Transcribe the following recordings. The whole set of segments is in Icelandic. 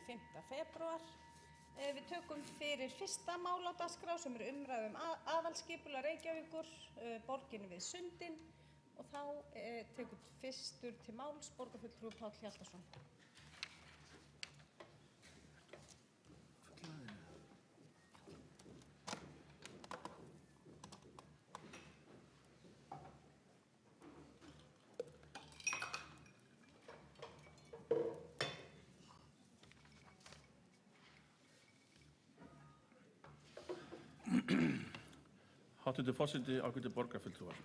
5. febrúar. Við tökum fyrir fyrsta mál á dagskrá sem umræða aðalskipulag Reykjavíkur, borginni við Sundin, og þá tekur fyrstur til máls borgarfulltrúi Páll Hjaltason. Háttvirtur forseti, ágætu borgarfulltrúar.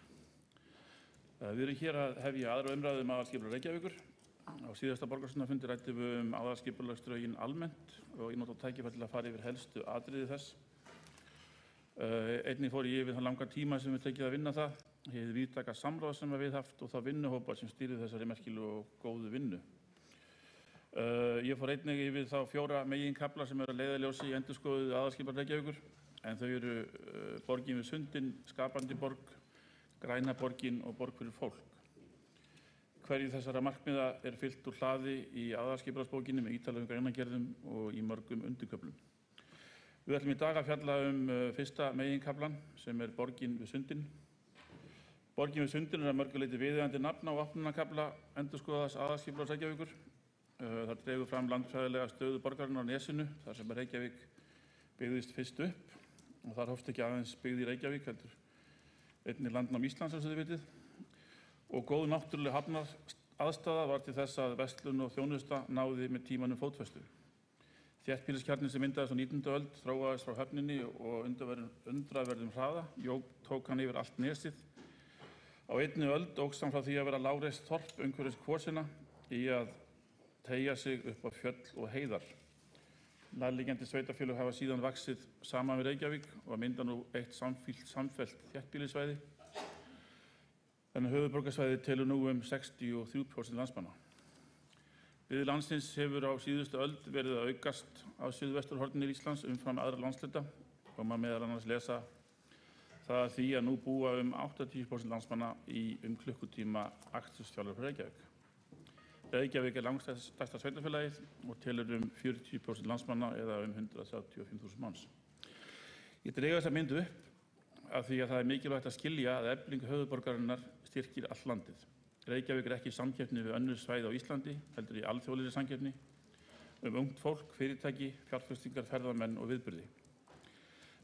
Við erum hér að hefja aðra umræðu aðalskipulag Reykjavíkur. Á síðasta borgarstjórnarfundi ræddum við aðalskipulagsdrögin almennt og ég nota tækifæri til að fara yfir helstu atriði þess. Einnig fór ég yfir þann langa tíma sem við tekið að vinna það, hið víðtæka samráð sem við haft og þá vinnuhópa sem stýrði þessari merkilegu og góðu vinnu. Ég fór einnig yfir þá 4 meginkafla sem eru að leiðarljósi í endurskoðuðu aðalskipulag Reykjavíkur, en þau eru borgin við Sundin, skapandi borg, græna borgin og borg fyrir fólk. Hverju þessara markmiða fylgt úr hlaði í aðalskipulagsbókinni með ítarlegum greinargerðum og í mörgum undirköflum. Við ætlum í dag að fjalla fyrsta meginkaflan sem borgin við Sundin. Borgin við Sundin að mörgu leyti viðeigandi nafn á opnunarkafla endurskoðaðs aðalskipulags Reykjavíkur. Það dregur fram landfræðilega stöðu borgarinnar á Nesinu, þar sem Reykjavík byggðist fyrst upp. Og þar hófst ekki aðeins byggð í Reykjavík, heldur einnig landnám Íslands, eins og þið vitið. Og góð náttúruleg hafnaraðstaða var til þess að verslun og þjónusta náði með tímanum fótfestu. Þéttbýliskjarninn sem myndaðist á 19. öld þróaðist frá höfninni og undraverðum hraða, tók hann yfir allt nesið. Á 1. öld óx hann frá því að vera lágreist þorp umhverfis Kvosinna í að teygja sig upp á fjöll og heiðar. Nærliggjandi sveitarfélög hafa síðan vaxið saman við Reykjavík og mynda nú eitt samfellt þéttbýlissvæði. En höfuðborgarsvæði telur nú 63% landsmanna. Byggð landsins hefur á síðustu öld verið að aukast á suðvesturhorninu Íslands umfram aðra landshluta og maður meðal annars lesa það að því að nú búa 80% landsmanna í klukkutíma akstursfjarlægð frá Reykjavík. Reykjavík langstærsta sveitarfélagið og telur 40% landsmanna eða 135.000 manns. Ég dreg þessa mynd upp af því að það mikilvægt að skilja að efling höfuðborgarinnar styrkir allt landið. Reykjavík ekki í samkeppni við önnur svæði á Íslandi, heldur í alþjóðlegri samkeppni ungt fólk, fyrirtæki, fjárfestingar, ferðamenn og viðburði.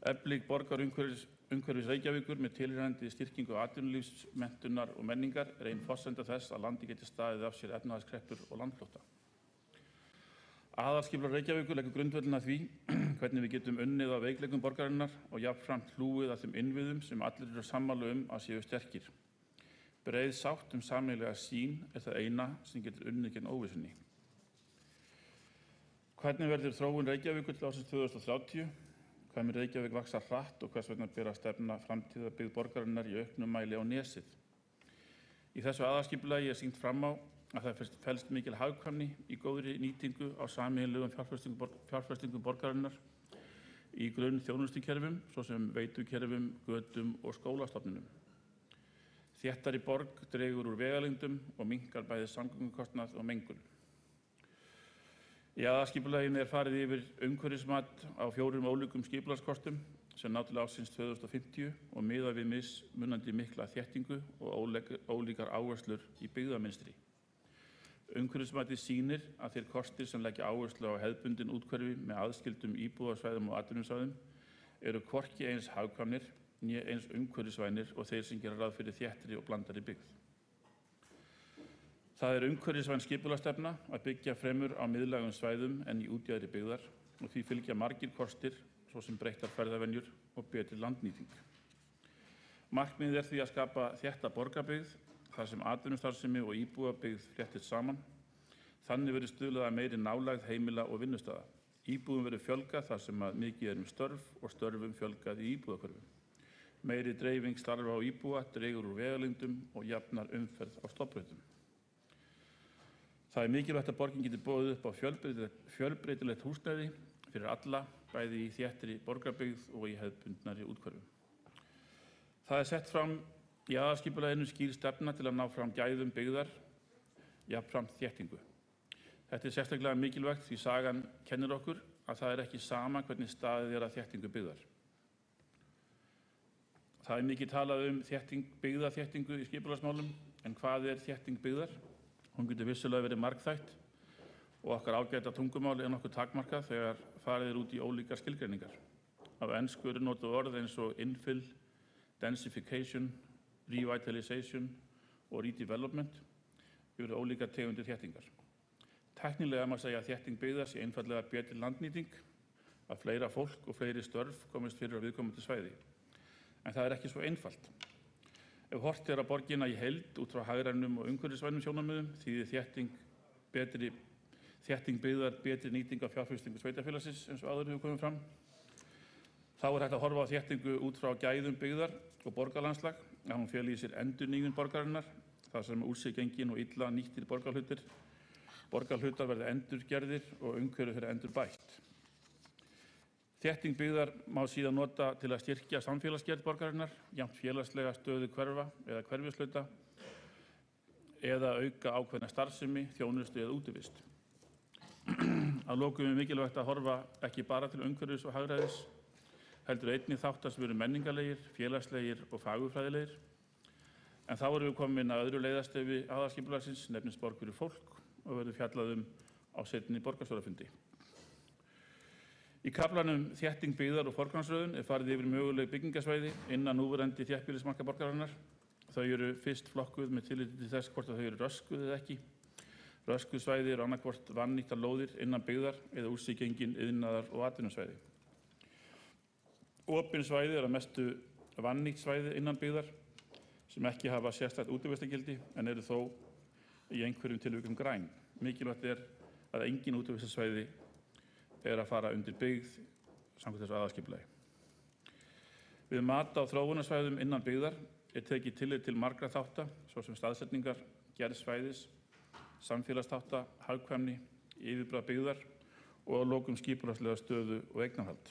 Efling borgarumhverfis Reykjavíkur með tilheyrandi styrkingu atvinnulífs, menntunar og menningar ein forsenda þess að landi geti staðið af sér efnahagskreppur og landflótta. Aðalskipulag Reykjavíkur leggur grundvöllinn að því hvernig við getum unnið á veikleikum borgarinnar og jafnframt hlúið að þeim innviðum sem allir eru sammála að séu sterkir. Breið sátt sameiginlega sýn það eina sem getur unnið gegn óvissunni. Hvernig verður þróun Reykjavíkur til ársins 2030? Hvað mun Reykjavík vaxa hratt og hvers vegna ber að stefna framtíðarbyggð borgarinnar í auknum mæli á nesið? Í þessu aðalskipulagi sýnt fram á að það felst mikil hagkvæmni í góðri nýtingu á sameiginlegum fjárfestingum borgarinnar í grunn þjónustukerfum, svo sem veitukerfum, götum og skólastofnunum. Þéttari borg dregur úr vegalengdum og minnkar bæði samgöngukostnað og mengun. Í aðalskipulaginu farið yfir umhverfismat á 4 ólíkum skipulagskostum sem ná til ársins 2050 og miða við mismunandi mikla þéttingu og ólíkar áherslur í byggðamynstri. Umhverfismatið sýnir að þeir kostir sem leggja áherslu á hefðbundin úthverfi með aðskildum íbúðasvæðum og atvinnusvæðum eru hvorki eins hagkvæmnir né eins umhverfisvænir og þeir sem gera ráð fyrir þéttri og blandari byggð. Það umhverfisvæn skipulagsstefna að byggja fremur á miðlægum svæðum en í útjaðri byggðar og því fylgja margir kostir, svo sem breyttar ferðavenjur og betri landnýting. Markmiðið því að skapa þétta borgarbyggð, þar sem atvinnustarfsemi og íbúabyggð fléttist saman. Þannig verður stuðlað að meiri nálægð heimila og vinnustaða. Íbúum verður fjölgað þar sem mikið störf og störfum fjölgað í íbúðahverfum. Meiri dreifing starfa á íbúa dregur úr vegalengdum og jafnar umferð á stofnbrautum. Það mikilvægt að borgin geti boðið upp á fjölbreytilegt húsnæði fyrir alla, bæði í þéttri borgarbyggð og í hefðbundnari úthverfum. Það sett fram í aðalskipulaginu skýr stefna til að ná fram gæðum byggðar, jafnframt þéttingu. Þetta sérstaklega mikilvægt því sagan kennir okkur að það ekki sama hvernig staðið að þéttingu byggðar. Það mikið talað byggðaþéttingu í skipulagsmálum, en hvað þétting byggðar? Hún getur vissulega verið margþætt og okkar ágæta tungumál nokkuð takmarkað þegar farið út í ólíkar skilgreiningar. Á ensku notuð orð eins og infill, densification, revitalization og redevelopment yfir ólíkar tegundir þéttingar. Tæknilega má segja að þétting byggðar sé einfaldlega betri landnýting, að fleira fólk og fleiri störf komist fyrir á viðkomandi svæði. En það ekki svo einfalt. Ef horft á borgina í heild út frá hagrænum og umhverfisvænum sjónarmiðum þýðir þétting byggðar betri nýting á fjárfestingu sveitarfélagsins eins og áður hefur komið fram. Þá hægt að horfa á þéttingu út frá gæðum byggðar og borgarlandslag, að hún feli í sér endurnýjun borgarinnar, þar sem úr sig gengin og illa nýttir borgarhlutar verði endurgerðir og umhverfið fyrir endurbætt. Þétting byggðar má síðan nota til að styrkja samfélagsgerð borgarinnar, jafnt félagslega stöðu hverfa eða hverfishluta, eða auka ákveðna starfsemi, þjónustu eða útivist. Að lokum mikilvægt að horfa ekki bara til umhverfis og hagræðis, heldur einnig þáttar sem eru menningarlegir, félagslegir og fagurfræðilegir. En þá erum við komin að öðru leiðarstefi aðalskipulagsins, nefnist Borg fyrir fólk, og verður fjallað á seinni borgarstjórafundi. Í kaflanum þétting byggðar og forgangsröðun farið yfir möguleg byggingasvæði innan núverandi þéttbýlismarka borgarinnar. Þau eru fyrst flokkuð með tilliti til þess hvort þau eru röskuð eða ekki. Röskuð svæði eru annaðhvort vannýttar lóðir innan byggðar eða úr sig gengin iðnaðar- og atvinnusvæði. Opin svæði eru að mestu vannýtt svæði innan byggðar sem ekki hafa sérstætt útivistargildi en eru þó í einhverjum tilvikum græn. Mikilvægt að engin útivistarsvæði að fara undir byggð samkvæmt þessu aðalskipulagi. Við mat á þróunarsvæðum innan byggðar tekið tillit til margra þátta, svo sem staðsetningar, gerð svæðis, samfélagsþátta, hagkvæmni, yfirbragð byggðar og að lokum skipulagslega stöðu og eignarhald.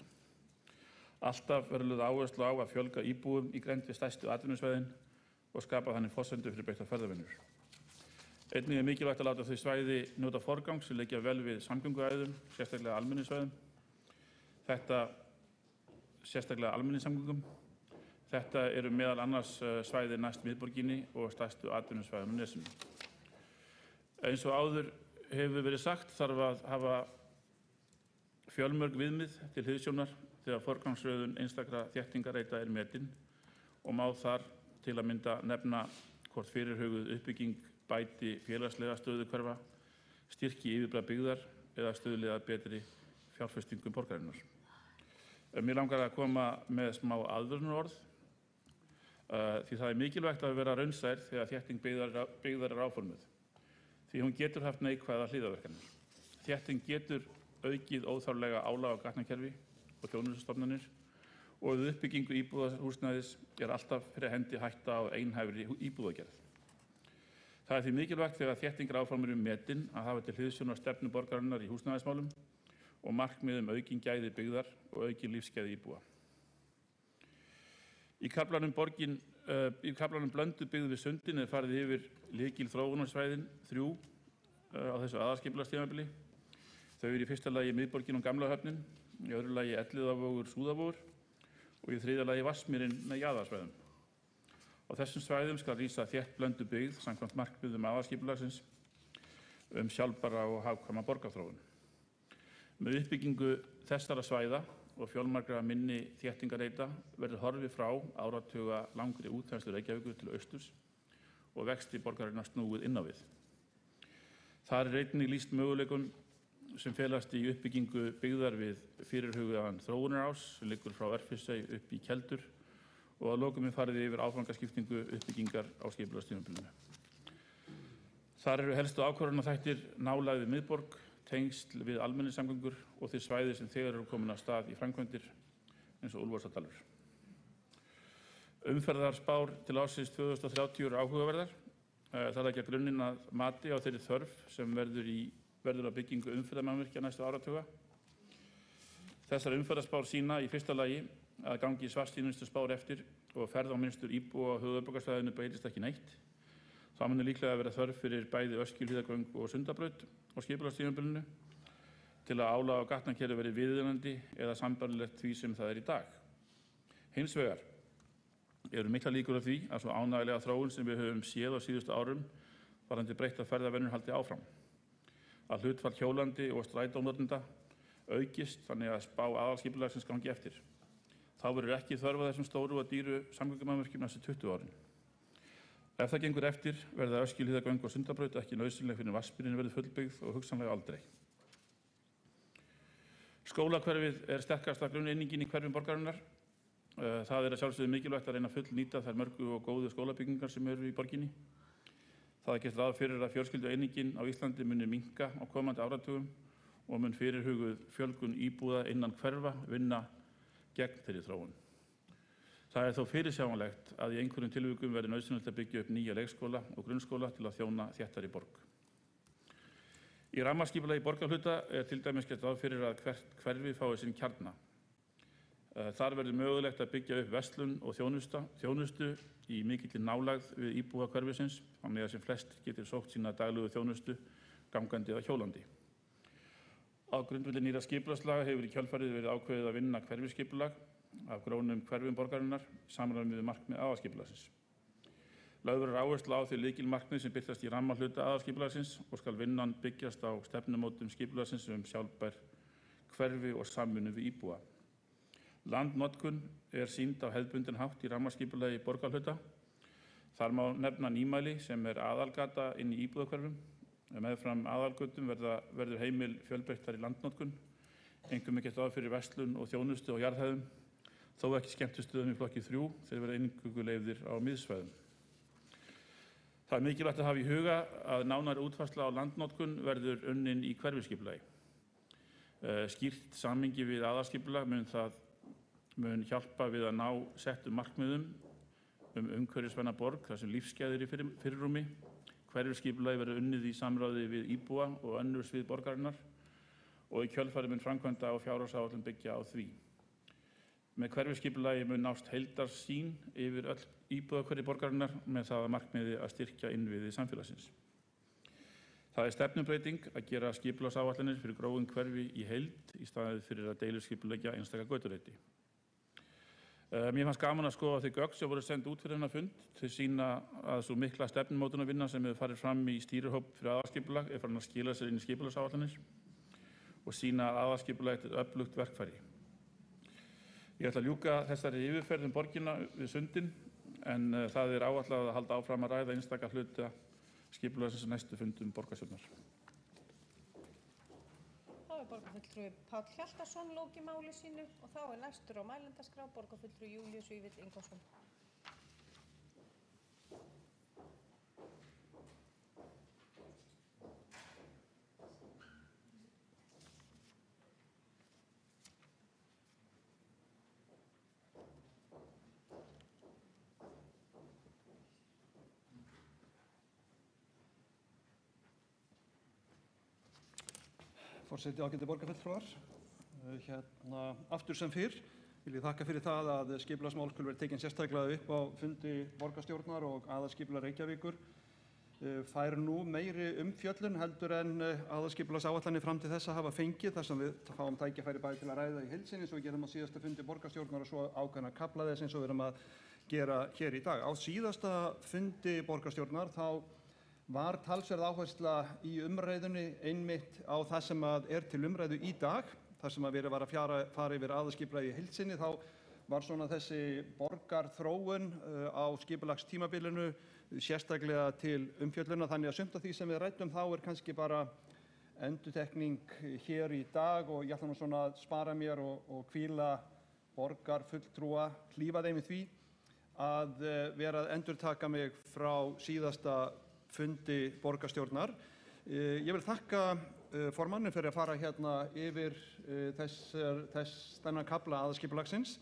Alltaf verður lögð áherslu á að fjölga íbúum í grennd við stærstu atvinnusvæðin og skapa þannig forsendur fyrir breyttar ferðavinnur. Einnig mikilvægt að láta þau svæði njóta forgangs sem liggja vel við samgönguæðum, sérstaklega almenningssvæðum. Sérstaklega almenningssamgöngum. Þetta eru meðal annars svæði næst miðborginni og stærstu atvinnusvæðum á nesinu. Eins og áður hefur verið sagt þarf að hafa fjölmörg viðmið til hliðsjónar þegar forgangsröðun einstakra þéttingareita metin og má þar til að mynda nefna hvort fyrirhuguð uppbygging bæti félagslega stöðu hverfa, styrki yfirbragð byggðar eða stuðli að betri fjárfestingum borgarinnar. Mér langar að koma með smá aðvörunarorð því það mikilvægt að vera raunsær þegar þétting byggðar áformuð. Því hún getur haft neikvæðar hliðarverkanir. Þétting getur aukið óþarflega álag á gatnakerfi og þjónustustofnanir og við uppbyggingu íbúðarhúsnæðis alltaf fyrir hendi hætta á einhæfri íbúðagerð. Það því mikilvægt þegar þéttingaráform metin að hafa til hliðsjónar stefnu borgarinnar í húsnæðismálum og markmiðum aukin gæði byggðar og aukin lífsgæði íbúa. Í kaflanum blönduð byggð við sundin farið yfir lykil þróunarsvæðin 3 á þessu aðalskipulagstímabili. Þau eru í fyrsta lagi miðborgin og Gamla höfnin, í öðru lagi Elliðavogur, Súðavogur og í þriðja lagi Vatnsmýrin með jaðarsvæðum. Á þessum svæðum skal rísa þétt blönduð byggð samkvæmt markmiðum aðalskipulagsins sjálfbæra og hagkvæma borgarþróun. Með uppbyggingu þessara svæða og fjölmargra minni þéttingareita verður horfið frá áratuga langri útþenslu Reykjavíkur til austurs og vexti borgarinnar snúið inn á við. Þar einnig lýst möguleikum sem felast í uppbyggingu byggðar við fyrirhugaðan þróunarás sem liggur frá Örfirisey upp í Keldur og að lokum farið yfir áfangaskiptingu uppbyggingar á skipulagstímabilinu. Þar eru helstu ákvörðunarþættir nálægð við miðborg, tengsl við almenningssamgöngur og þeir svæði sem þegar eru komin af stað í framkvæmdir eins og Úlfarsárdalur. Umferðarspár til ársins 2030 eru áhugaverðar. Það leggja grunninn að mati á þeirri þörf sem verður að byggingu umferðarmannvirkja næstu áratuga. Þessar umferðarspár sýna í fyrsta lagi að gangi svartsýnustu spár eftir og ferðamunstur íbúa á höfuðborgarsvæðinu breytist ekki neitt. Það muni líklega vera þörf fyrir bæði Öskjuhlíðargöng og Sundabraut á skipulagstímabilinu til að álag á gatnakerfi verði viðunandi eða sambærilegt því sem það í dag. Hins vegar eru miklar líkur á því að svo ánægjulega þróun sem við höfum séð á síðustu árum varðandi breyttar ferðavenjur haldi áfram. Að hlutfall hjólandi og strætónotenda aukist þannig að spá aðalskipulagsins gangi eftir. Þá verður ekki þörf á þessum stóru og dýru samgöngumannvirkjum næstu 20 árin. Ef það gengur eftir verða Öskjuhlíðargöng og Sundabraut ekki nauðsynleg fyrir Vatnsmýrin verði fullbyggð og hugsanlega aldrei. Skólahverfið er sterkasta grunninningin í hverfum borgarinnar. Það að sjálfsögðu mikilvægt að reyna að fullnýta þær mörgu og góðu skólabyggingar sem eru í borginni. Það er gert ráð fyrir að fjölskyldueiningin á Íslandi muni minnka á komandi áratugum og mun fyrirhuguð fjölgun íbúða innan hverfa vinna gegn þeirri þróun. Það er þó fyrirsjáanlegt að í einhverjum tilvikum verði nauðsynlegt að byggja upp nýja leikskóla og grunnskóla til að þjóna þéttari borg. Í rammaskipulagi borgarhluta er til dæmis gert ráð fyrir að hvert hverfi fái sinn kjarna. Þar verður mögulegt að byggja upp verslun og þjónustu í mikilli nálægð við íbúa hverfisins, þannig að sem flest getur sótt sína daglegu þjónustu gangandi eða hjólandi. Á grundvelli nýrra skipulagslaga hefur í kjölfarið verið ákveðið að vinna hverfisskipulag af grónum hverfum borgarinnar í samræmi við markmið aðalskipulagsins. Lögð verður áhersla á þau lykilmarkmið sem birtast í rammahluta aðalskipulagsins og skal vinnan byggjast á stefnumótum skipulagsins sjálfbær hverfi og samvinnu við íbúa. Landnotkun er sýnd á hefðbundinn hátt í rammaskipulagi borgarhluta. Þar má nefna nýmæli sem er aðalgata inn í íbúðahverfum. Meðfram aðalgötum verður heimil fjölbreyttari landnotkun, einkum gert ráð fyrir verslun og þjónustu á jarðhæðum, þó ekki skemmtistöðum í flokki 3 þeir verða eingöngu leyfðir á miðsvæðum. Það er mikilvægt að hafa í huga að nánari útfærsla á landnotkun verður unnin í hverfisskipulagi. Skýrt samhengi við aðalskipulag mun hjálpa við að ná settum markmiðum umhverfisvæna borg þar sem lífsgæði í fyrirrúmi. Hverfisskipulagi verður unnið í samráði við íbúa og önnur svið borgarinnar og í kjölfarið mun framkvæmda og fjárhagsáætlun byggja á því. Með hverfisskipulagi mun nást heildarsýn yfir öll íbúðahverfi borgarinnar með það að markmiði að styrkja innviði samfélagsins. Það er stefnubreyting að gera skipulagsáætlanir fyrir gróin hverfi í heild í staðið fyrir að deiliskipuleggja einstaka götureiti. Mér fannst gaman að skoða þau gögn sem voru send út fyrir þennan fund til sýna að svo mikla stefnumótunarvinna sem hefur farið fram í stýrihóp fyrir aðalskipulag er farin að skila sér inn í skipulagsáætlanir og sýna að aðalskipulag er öflugt verkfæri. Ég ætla að ljúka þessari yfirferð borgina við Sundin en það er áætlað að halda áfram að ræða einstaka hluta skipulagsins á næstu fundum borgarstjórnar. Þá er borgarfulltrúi Páll Hjaltason lokið máli sínu og þá er næstur á mælendaskrá borgarfulltrúi Júlíus Vífill Ingvarsson. Forseti, ágætu borgarfulltrúar. Aftur sem fyrr vil ég þakka fyrir það að skipulagsmál skuli verið tekin sérstaklega upp á fundi borgarstjórnar og aðalskipulag Reykjavíkur fær nú meiri umfjöllun heldur en aðalskipulagsáætlanir fram til þessa hafa fengið þar sem við fáum tækifæri bæði til að ræða í heild sinni svo við gerum á síðasta fundi borgarstjórnar og svo ákveðna kafla þess eins og við erum að gera hér í dag. Á síðasta fundi borgarstjórnar þá var talsverð áhersla í umræðunni einmitt á það sem er til umræðu í dag, þar sem verið var að fara yfir aðalskipulagið í heild sinni, þá var svona þessi borgarþróun á skipulagstímabilinu sérstaklega til umfjöllunar, þannig að sumt af því sem við ræddum þá er kannski bara endurtekning hér í dag og ég ætla nú svona að spara mér og hvíla borgarfulltrúa, hlífa þeim í því að vera að endurtaka mig frá síðasta fundi borgarstjórnar. Ég vil þakka formanni fyrir að fara hérna yfir þennan kafla aðalskipulagsins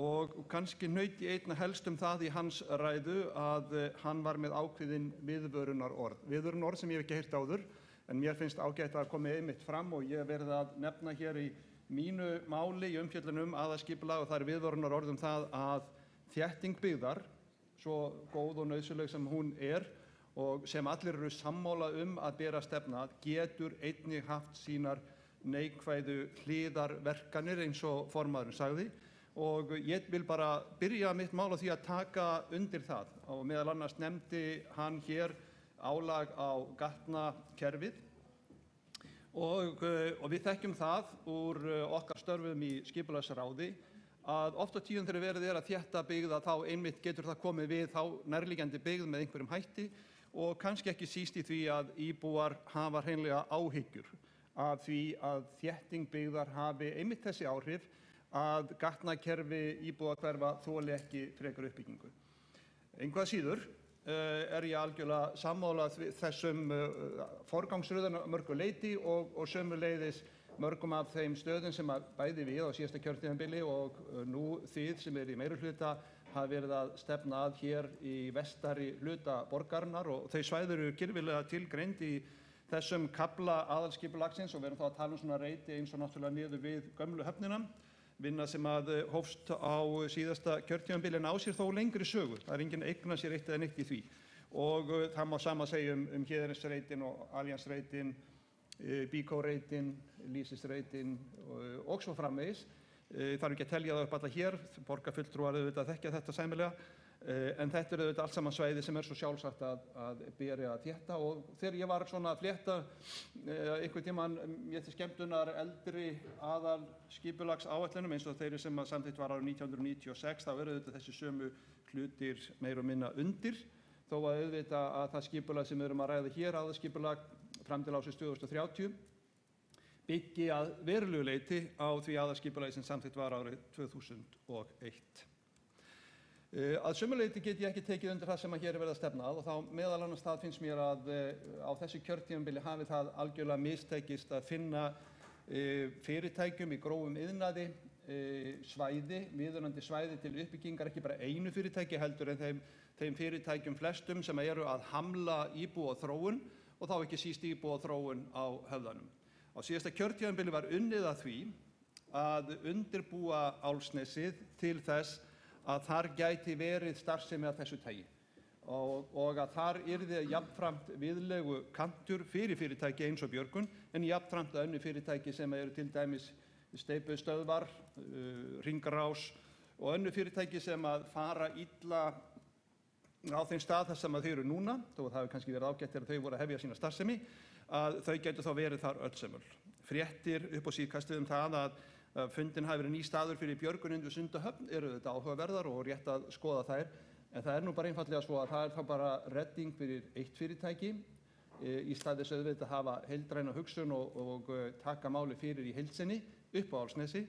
og kannski naut ég einna helst það í hans ræðu að hann var með ákveðin viðvörunarorð. Viðvörunarorð sem ég hef ekki heyrt áður en mér finnst ágætt að koma einmitt fram og ég verið að nefna hér í mínu máli í umfjöllun aðalskipulag og það er viðvörunarorð það að þétting byggðar, svo góð og nauðsynleg sem hún er, og sem allir eru sammála að bera stefna að, getur einnig haft sínar neikvæðu hliðarverkanir eins og formaðurinn sagði. Og ég vil bara byrja mitt mál á því að taka undir það, og meðal annars nefndi hann hér álag á gatnakerfið og við þekkjum það úr okkar störfum í skipulagsráði að oft á tíðum þegar verið að þétta byggða þá einmitt getur það komið við þá nærliggjandi byggð með einhverjum hætti og kannski ekki síst í því að íbúar hafa hreinlega áhyggjur af því að þétting byggðar hafi einmitt þessi áhrif að gatnakerfi íbúðahverfa þoli ekki frekar uppbyggingu. Engu að síður er ég algjörlega sammála þessum forgangsröðun að mörgu leyti og sömuleiðis mörgum af þeim stöðum sem bæði við á síðasta kjörtímabili og nú þið sem í meirihluta hafa verið að stefna að hér í vestari hluta borgarinnar og þau svæði eru girfilega tilgreind í þessum kafla aðalskipulagsins og við erum þá að tala um svona reiti eins og náttúrulega niður við gömlu höfnina. Vinna sem að hófst á síðasta kjörtímabili en á sér þó lengri sögu. Það er enginn að eigna sér eitt eða neitt í því. Og það má sama segja um Héðinsreitin og Aljansreitin, Bíkóreitin, Lýsisreitin og svo framvegis. Þarf ekki að telja það upp alla hér, borgarfulltrúar auðvitað þekkja þetta sæmilega, en þetta er auðvitað allt saman svæði sem er svo sjálfsagt að beri að þétta og þegar ég var svona að flétta einhvern tímann mér til skemmtunar eldri aðal skipulagsáætlunum eins og þeirri sem samþykkt var árið 1996 þá eru auðvitað þessi sömu hlutir meira og minna undir þó að auðvitað að það skipulag sem við erum að ræða hér aðalskipulag fram til ársins 2030 byggi að verulegu leyti á því aðalskipulagi sem samþykkt var árið 2001. Að sömuleyti get ég ekki tekið undir það sem að hér er verið að stefna að og þá meðal annars það finnst mér að á þessu kjörtímabili hafi það algjörlega mistekist að finna fyrirtækjum í grófum iðnaði svæði, viðunandi svæði til uppbyggingar ekki bara einu fyrirtæki heldur en þeim fyrirtækjum flestum sem eru að hamla íbúaþróun og þá ekki síst íbúaþróun á höfðanum. Á síðasta kjörtímabili var unnið að því að undirbúa Álfsnesið til þess að þar gæti verið starfsemi af þessu tagi og að þar yrði jafnframt viðlegu kantur fyrir fyrirtæki eins og Björgun en jafnframt önnur fyrirtæki sem eru til dæmis steypustöðvar, hringrás og önnur fyrirtæki sem að fara illa á þeim stað þar sem að þau eru núna, þó að það hefur kannski verið ágætt þegar þau voru að hefja sína starfsemi, að þau gætu þá verið þar öllsömul. Fréttir upp á síðkastið það að fundin hafi verið ný staður fyrir Björgun undir Sundahöfn eru þetta áhugaverðar og rétt að skoða þær en það er nú bara einfaldlega svo að það er þá bara redding fyrir eitt fyrirtæki í stað þess auðvitað að hafa heildræna hugsun og taka máli fyrir í heildsinni upp á Álfsnesi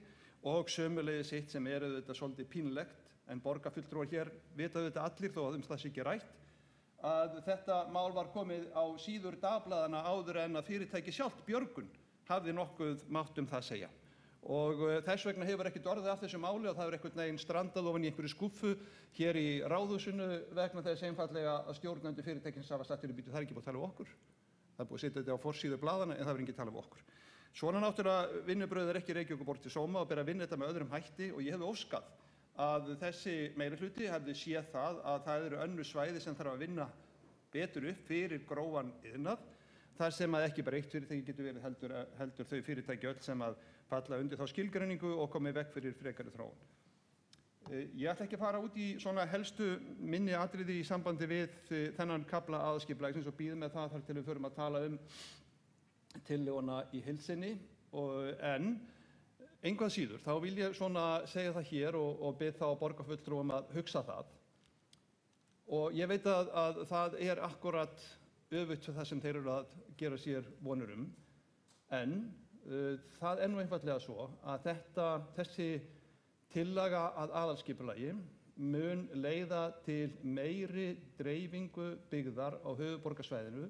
og sömuleiðis eitt sem er auðvitað svolítið pínlegt en borgarfulltrúar hér vita auðvitað allir þó að það sé ekki rætt að þetta mál var komið á síður dagblaðana áður en að fyrirtæki sjálft Björgun hafði nokkuð mátt það segja. Og þess vegna hefur ekkert orðið af þessu máli og það hefur einhvern veginn strandað ofan í einhverju skúffu hér í Ráðhúsinu vegna þess einfaldlega að stjórnendur fyrirtækins hafa sagt það er ekki búið að tala um okkur. Það er búið að setja þetta á forsíðu blaðana en það hefur ekki talað um okkur. Svona náttúrulega vinnubrögð ekki Reykjavíkurborg til sóma og ber að vinna þetta með öðrum hætti og ég hefði óskað að þessi meirihluti hefði séð það að það eru önnur svæði sem þarf að vinna betur upp fyrir grófan iðnað þar sem að ekki bara eitt fyrirtæki getur verið heldur þau fyrirtæki öll sem að falla undir þá skilgreiningu og komið vekk fyrir frekari þróun. Ég ætla ekki að fara út í svona helstu minni atriði í sambandi við þennan kafla aðalskipulagsins og bíð með það þar til við förum að tala tillöguna í heild sinni en engu að síður þá vil ég svona segja það hér og bið þá borgarfulltrúum að hugsa það og ég veit að það er akkúrat öfugt það sem þeir eru að gera sér vonur en það er nú einfaldlega svo að þessi tillaga að aðalskipulagi mun leiða til meiri dreifingu byggðar á höfuðborgarsvæðinu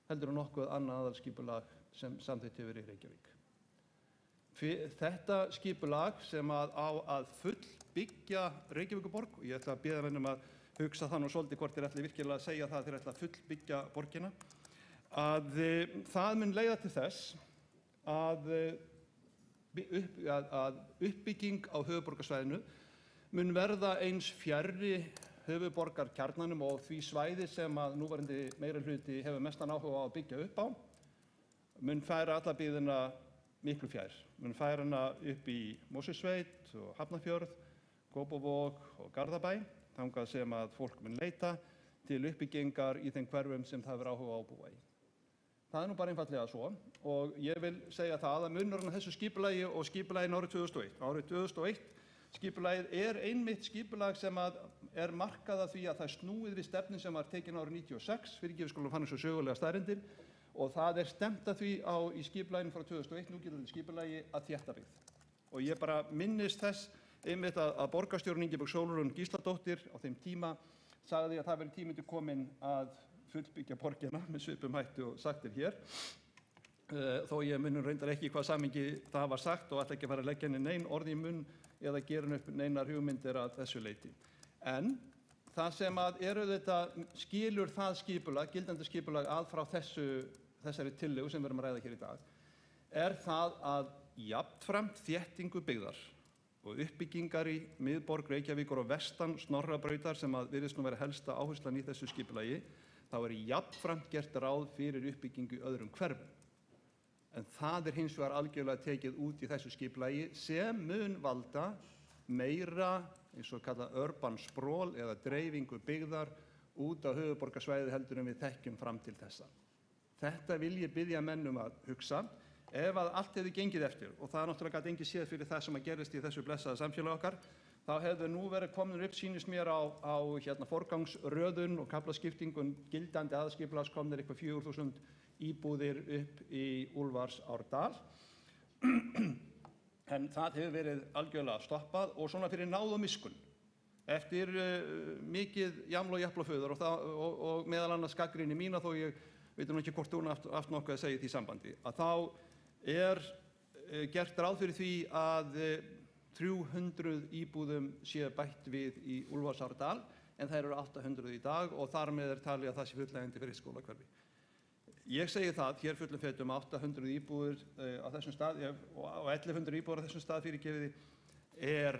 heldur en nokkuð annað aðalskipulag sem samþykkt hefur í Reykjavík. Þetta skipulag sem á að fullbyggja Reykjavíkurborg og ég ætla að biðja menn að hugsa það nú svolítið hvort þeir ætli virkilega að segja það þeir ætla að fullbyggja borgina að það mun leiða til þess að uppbygging á höfuðborgarsvæðinu mun verða eins fjarri höfuðborgarkjarnanum og því svæði sem að núverandi meirihluti hefur mestan áhuga á að byggja upp á, mun færa alla byggðina miklu fjær. Mun færa hana upp í Mosfellssveit og Hafnarfjörð, Kópavog og Garðabæ, þangað sem að fólk mun leita til uppbyggingar í þeim hverfum sem það hefur áhuga á að búa í. Það er nú bara einfaldlega svo og ég vil segja það að munurinn á þessu skipulagi og skipulaginu árið 2001. Árið 2001 skipulagið er einmitt skipulag sem er markað af því að það er snúið við stefnu sem var tekin árið 96, fyrirgefið skulum fann svo sögulega staðreyndir, og það er stefnt að því í skipulaginu frá 2001, núgildandi skipulagi, að þétta byggð. Og ég bara minnist þess einmitt að borgarstjórinn Ingibjörg Sólrún Gísladóttir á þeim tíma sagði að það væri tími til kominn að fullbyggja borgina með svipum hætti og sagt er hér. Þó ég munum reyndar ekki hvað samhengi það var sagt og ætla ekki að fara að leggja henni nein orð í munn eða gera upp neinar hugmyndir að þessu leyti. En það sem skilur það skipulag, gildandi skipulag að frá þessari tillögu sem við erum að ræða hér í dag, er það að jafnframt þéttingu byggðar og uppbyggingar í miðborg Reykjavíkur og vestan Snorrabrautar sem virðist nú vera helsta áherslan í þessu skipulagi, þá er jafnframt gert ráð fyrir uppbyggingu í öðrum hverfum. En það hins vegar algjörlega tekið út í þessu skipulagi sem mun valda meira, eins og kallað urban sprawl eða dreifingu byggðar út á höfuðborgarsvæðið heldur en við þekkjum fram til þessa. Þetta vil ég biðja menn að hugsa. Ef að allt hefði gengið eftir, og það náttúrulega gat enginn séð fyrir það sem gerist í þessu blessaða samfélagi okkar, þá hefðu nú verið komin upp, sýnist mér, á forgangsröðun og kaflaskiptingun gildandi aðskipulags komnir eitthvað 4.000 íbúðir upp í Úlfarsárdal. En það hefur verið algjörlega stoppað og svona fyrir náð og miskun. Eftir mikið jaml og japl og föður og meðal annars gagnrýni mína, þó ég veit nú ekki hvort hún haft nokkuð að segja í því sambandi, að þá er gert ráð fyrir því að 300 íbúðum séu bætt við í Úlfarsárdal, en þær eru 800 í dag og þar með talið að það sé fullnægjandi fyrir skólahverfi. Ég segi það hér fullum fetum 800 íbúðir á þessum stað og 1100 íbúðir á þessum stað fyrirgefiði er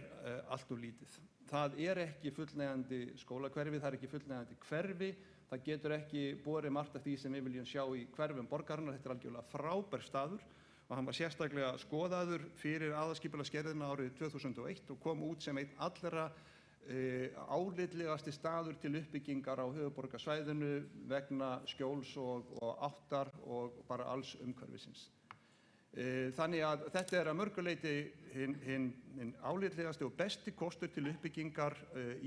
allt of lítið. Það er ekki fullnægjandi skólahverfi, það er ekki fullnægjandi hverfi, það getur ekki borið margt af því sem við viljum sjá í hverfum borgarinnar. Þetta er algjörlega frábær staður og hann var sérstaklega skoðaður fyrir aðalskipulagsgerðina árið 2001 og kom út sem einn allra álitlegasti staður til uppbyggingar á höfuðborgarsvæðinu vegna skjóls og áttar og bara alls umhverfisins. Þannig að þetta er að mörgu leyti hinn álitlegasti og besti kostur til uppbyggingar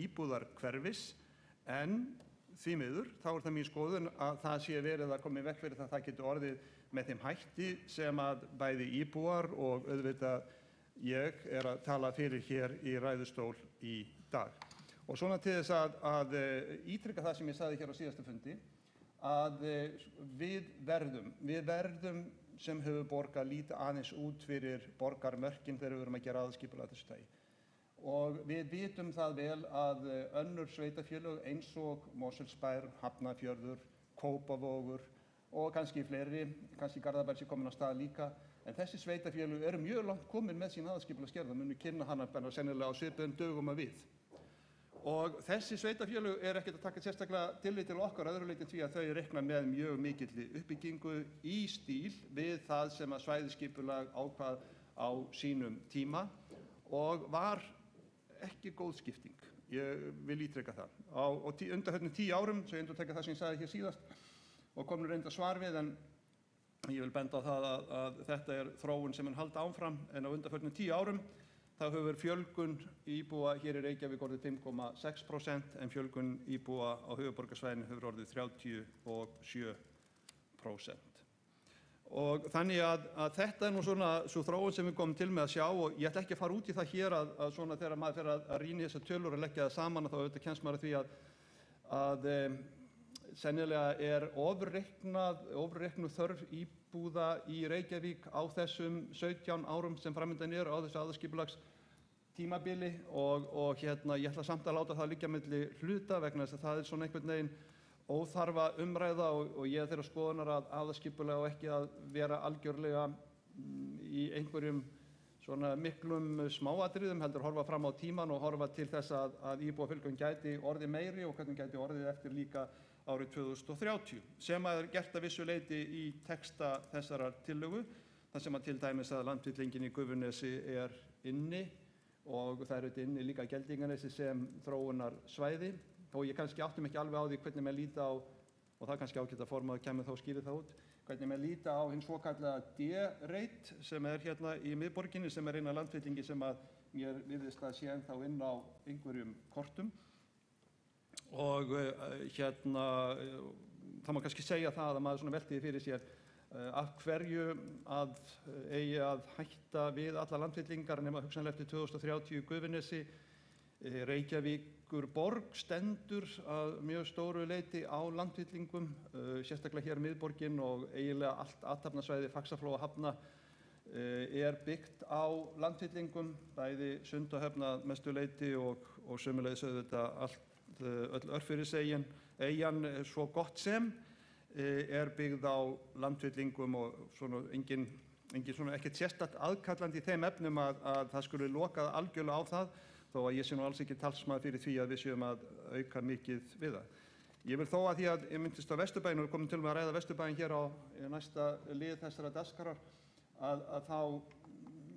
íbúðarhverfis, en því miður þá er það mín skoðun að það sé verið að koma í veg fyrir það getur orðið með þeim hætti sem að bæði íbúar og auðvitað ég er að tala fyrir hér í ræðustól í dag. Og svona til þess að ítrykka það sem ég sagði hér á síðasta fundi, að við verðum sem höfuðborg að líta aðeins út fyrir borgarmörkin þegar við erum að gera aðalskipulag þessu tagi. Og við vitum það vel að önnur sveitarfélög eins og Mosfellsbær, Hafnarfjörður, Kópavogur og kannski fleiri, kannski Garðabær sé komin á stað líka, en þessi sveitarfélög eru mjög langt komin með sín aðalskipulagsgerð og munu kynna hana sennilega á svipuðum dögum að við. Og þessi sveitarfélög er ekkert að taka sérstaklega tillit til okkar öðru leyti því að þau reikna með mjög mikilli uppbyggingu í stíl við það sem að svæðisskipulag ákvað á sínum tíma og var ekki góð skipting. Ég vil ítreka það. Á undanförnum 10 árum, svo ég endurteka það sem ég sagði hér síðast og kom nú reynda svar við, en ég vil benda á það að þetta er þróun sem mun halda áfram, en á undanförnum 10 árum þá hefur fjölgun íbúa hér í Reykjavík orðið 5,6%, en fjölgun íbúa á höfuðborgarsvæðinu hefur orðið 37%. Og þannig að þetta er nú svona svo þróun sem við komum til með að sjá, og ég ætla ekki að fara út í það hér að svona þegar maður fer að rýna í þessar tölur og leggja það saman, þá auðvitað kemst maður að því að sennilega er ofreiknuð þörf íbúða í Reykjavík á þessum 17 árum sem framundan eru á þessu aðalskipulagstímabili og ég ætla samt að láta það liggja milli hluta vegna þess að það er svona einhvern veginn óþarfa umræða og ég er þeirra skoðunar að aðalskipulag á ekki að vera algjörlega í einhverjum svona miklum smáatriðum, heldur horfa fram á tíman og horfa til þess að íbúafjölgun gæti orðið meiri og hvernig gæti orðið eftir líka árið 2030, sem er gert að vissu leyti í texta þessarar tillögu, þar sem að til dæmis að landfyllingin í Gufunesi er inni og það eru inni líka Geldinganesi sem þróunarsvæði, og ég kannski áttum ekki alveg á því hvernig maður líta á, og það kannski ágætt að formaður kemur þá og skýrir það út, hvernig maður líta á hinn svokallaða D-reit sem er hérna í miðborginni, sem er eina landfyllingi sem að mér virðist að sé ennþá inn á einhverjum kortum. Og hérna, það má kannski segja það að maður svona veltiði fyrir sér af hverju að eigi að hætta við alla landfyllingar nema hugsanlega eftir 2030 í Gufunesi. Reykjavíkurborg stendur að mjög stóru leyti á landfyllingum, sérstaklega hér miðborgin, og eiginlega allt athafnasvæði Faxaflóa hafna er byggt á landfyllingum, bæði Sundahöfn að mestu leyti og sömuleiðis auðvitað öll Örfiriseyjan, eyjan svo gott sem er byggð á landfyllingum og svona engin svona ekkert sérstakt aðkallandi í þeim efnum að það skuli lokað algjörlega á það, þó að ég sé nú alls ekki talsmaður fyrir því að við séum að auka mikið við það. Ég vil þó að því að ég myndist á Vesturbæinn og við komum til með að ræða Vesturbæinn hér á næsta lið þessara dagskráar, að þá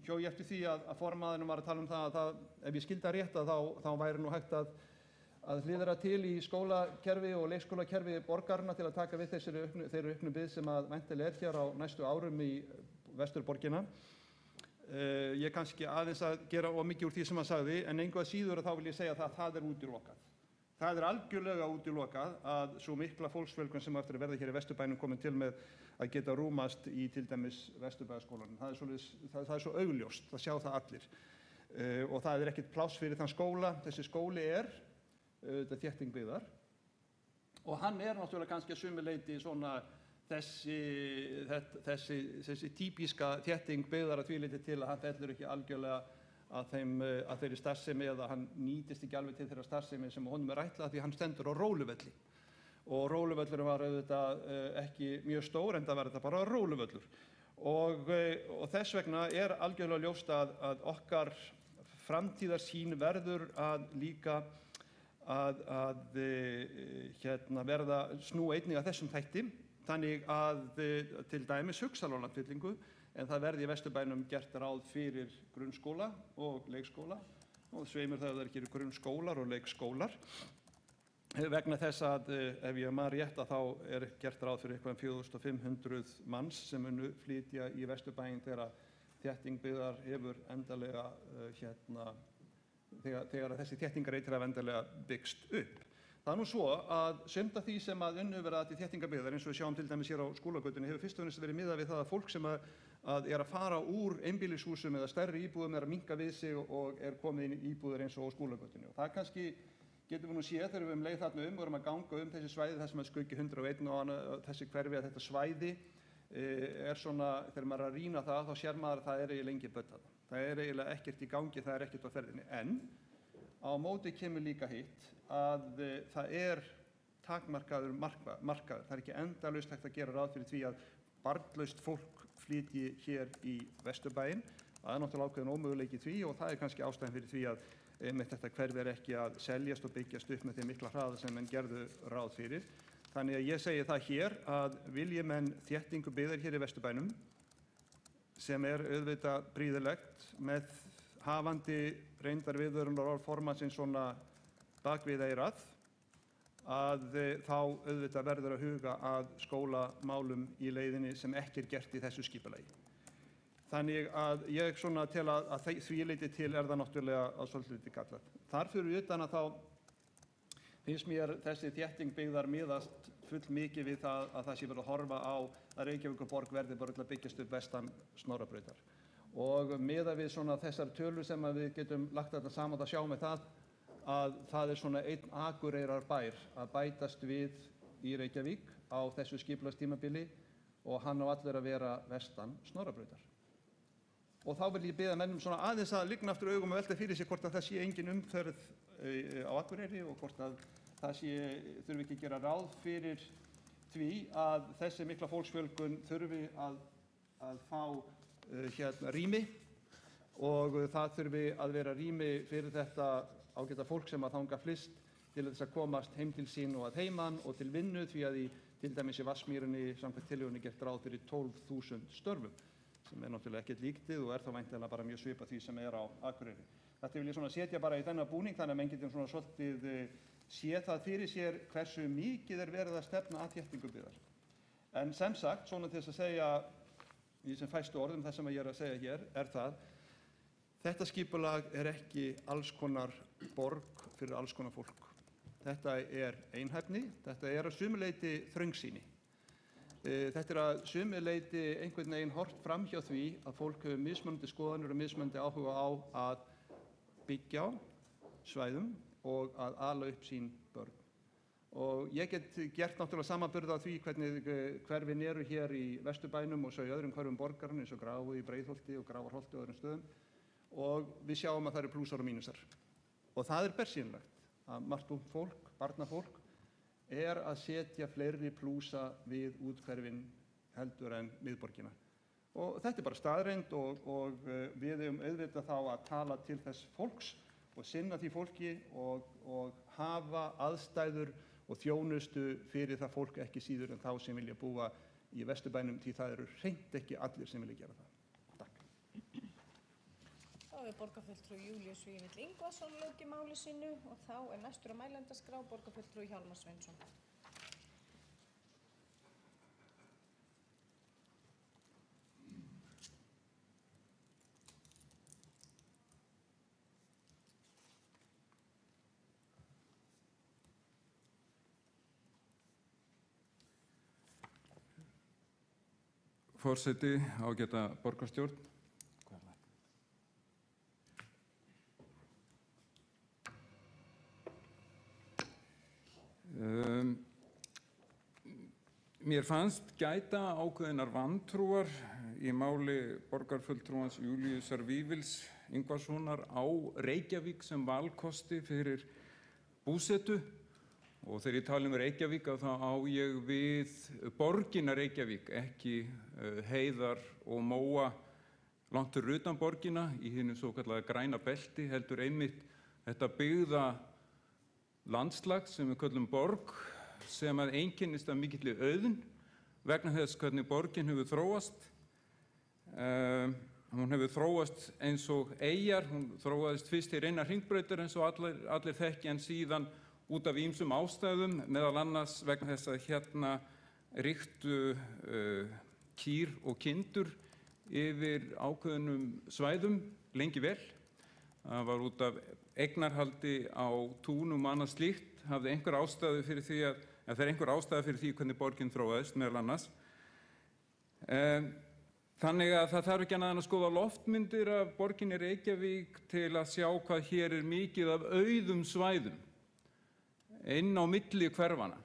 hjó ég eftir því að formaðurinn var að tala um það að ef ég skildi það rétt að þá væri nú hægt að hliðra til í skólakerfi og leikskólakerfi borgarinnar til að taka við þeirri auknu bið sem að væntanlega er hér á næstu árum í Vesturborgina. Ég kannski aðeins að gera mikið úr því sem hann sagði, en engu að síður þá vil ég segja að það er útilokað. Það er algjörlega útilokað að svo mikla fólksfjölgun sem eftir að verða hér í Vesturbænum komin til með að geta rúmast í til dæmis Vesturbæjarskólanum. Það er svo augljóst, það sjá það allir. Og það er ekkert pláss fyrir þann skóla. Þessi skóli er þétting byggðar og hann er náttúrulega kannski að sumu leyti svona þessi típíska þétting byggðar að því leyti til að hann fellur ekki algjörlega að þeirri starfsemi eða hann nýtist ekki alveg til þeirra starfsemi sem honum er ætlað því hann stendur á Róluvelli. Og Róluvöllurinn var auðvitað ekki mjög stór en það var þetta bara róluvöllur. Og þess vegna er algjörlega ljóst að okkar framtíðarsýn verður að líka verða snú einnig að þessum þætti, þannig að til dæmis hugsal á landfyllingu, en það verði í Vesturbænum gert ráð fyrir grunnskóla og leikskóla og sveimur það ekki eru grunnskólar og leikskólar vegna þess að ef ég man rétt að þá er gert ráð fyrir eitthvað 4500 manns sem munu flytja í Vesturbæinn þegar þétting byggðar hefur endanlega þegar þessi þéttingarreitir hafa endanlega byggst upp. Það er nú svo að sumt af því sem að unnið verða til þéttingarbyggðar eins og við sjáum til dæmis hér á Skúlagötunni hefur fyrst og fremst verið miðað við það að fólk sem að er að fara úr einbýlishúsum eða stærri íbúðum er að minnka við sig og er komið inn í íbúðir eins og á Skúlagötunni. Og það kannski getum við nú séð þegar við leið þarna og erum að ganga þessi svæði þar sem að Skuggi 101 og þessi hverfi að þetta svæði er svona, þegar maður er að rýna það þá sér maður að það er eiginlega engin börn þarna. Það er eiginlega ekkert í gangi, það er ekkert á ferðinni. En á móti kemur líka hitt að það er takmarkaður markaður. Það er ekki endalaust hægt að gera ráð fyrir því að barnlaust fólk flytji hér í Vesturbæinn. Það er náttúrulega ákveðin ómöguleiki því og það er kannski ástæðan fyrir því að þetta hverfi er ekki að seljast og byggjast upp með þeim mikla hraða sem menn gerðu ráð fyrir. Þannig að ég segi það hér að vilji menn þéttingu byggðar hér í Vesturbænum sem er auðvitað prýðilegt með hafandi reyndar viðvörunar formannsins svona bak við eyrað að þá auðvitað verður að huga að skólamálum í leiðinni sem ekki er gert í þessu skipulagi. Þannig að ég svona tel að því leyti til er það náttúrulega að svolítið kallað. Þar fyrir utan að þá finnst mér þessi þétting byggðar miðast full mikið við það að það sé verið að horfa á að Reykjavíkurborg verði bara til að byggjast upp vestan Snorrabrautar. Og miðað við svona þessar tölur sem að við getum lagt þetta saman að sjá með það að það er svona einn Akureyrarbær að bætast við í Reykjavík á þessu skipulagstímabili og hann á allur að vera vestan Snorrabrautar. Og þá vil ég biðja mennum svona aðeins að lygna aftur augum og velta fyrir sig hvort að það sé engin umferð á Akureyri og hvort að það þurfi ekki að gera ráð fyrir því að þessi mikla fólksfjölgun þurfi að fá rými og það þurfi að vera rými fyrir þetta ágæta fólk sem að þanga flyst til þess að komast heim til sín og að heiman og til vinnu, því að í til dæmis í Vatnsmýrinni samkvæmt tillögunni gert ráð fyrir 12.000 störfum, sem náttúrulega ekkert líktið og þá væntanlega bara mjög svipað því sem á Akureyri. Þetta vil ég svona setja bara í þennan búning þannig að menn getum svona svolítið séð það fyrir sér hversu mikið verið að stefna að þéttingu byggðar. En sem sagt, svona til þess að segja í sem fæstu orðum það sem ég að segja hér það, þetta skipulag ekki alls konar borg fyrir alls konar fólk. Þetta einhæfni, þetta að sumu leyti þröngsýni. Þetta að sumu leyti einhvern veginn horft fram hjá því að fólk hefur mismunandi skoðanir og mismunandi áhuga á að byggja á svæðum og að ala upp sín börn. Og ég get gert náttúrulega samanburð á því hvernig hverfin eru hér í Vesturbænum og svo í öðrum hverfum borgarna eins og Gráu í Breiðholti og Grafarholti og öðrum stöðum, og við sjáum að það eru plúsar og mínusar. Og það bersýnilegt að margt ungt fólk, barnafólk, að setja fleiri plúsa við úthverfin heldur en miðborgina. Og þetta bara staðreynd og við eigum auðvitað þá að tala til þess fólks og sinna því fólki og hafa aðstæður og þjónustu fyrir það fólk ekki síður en þá sem vilja búa í Vesturbænum, því það eru hreint ekki allir sem vilja gera það. Þá borgarfulltrúi Júlíus Vífill Ingvason lokið máli sínu og þá næstur á mælendaskrá borgarfulltrúi Hjálmar Sveinsson. Forseti, ágæta borgarstjórn. Mér fannst gæta ákveðinnar vantrúar í máli borgarfulltrúans Júlíusar Vífils Ingvasonar á Reykjavík sem valkosti fyrir búsetu. Og þegar ég tala Reykjavík þá á ég við borgina Reykjavík, ekki heiðar og móa langt fyrir utan borgina í hinu svokallaða græna belti, heldur einmitt þetta byggða landslag sem við köllum borg, sem að einkennist af mikilli auðn vegna þess hvernig borgin hefur þróast. Hún hefur þróast eins og eyjar, hún þróaðist fyrst í reina hringbrautar eins og allir þekki, en síðan út af ýmsum ástæðum, meðal annars vegna þess að hérna ríktu kýr og kindur yfir ákveðnum svæðum lengi vel. Það var út af eignarhaldi á túnum og annað slíkt, hafði einhver ástæðu fyrir því það er einhver ástæða fyrir því hvernig borgin þróaðist meðal annars. Þannig að það þarf ekki annað en að skoða loftmyndir af borginni Reykjavík til að sjá hvað hér mikið af auðum svæðum inn á milli hverfana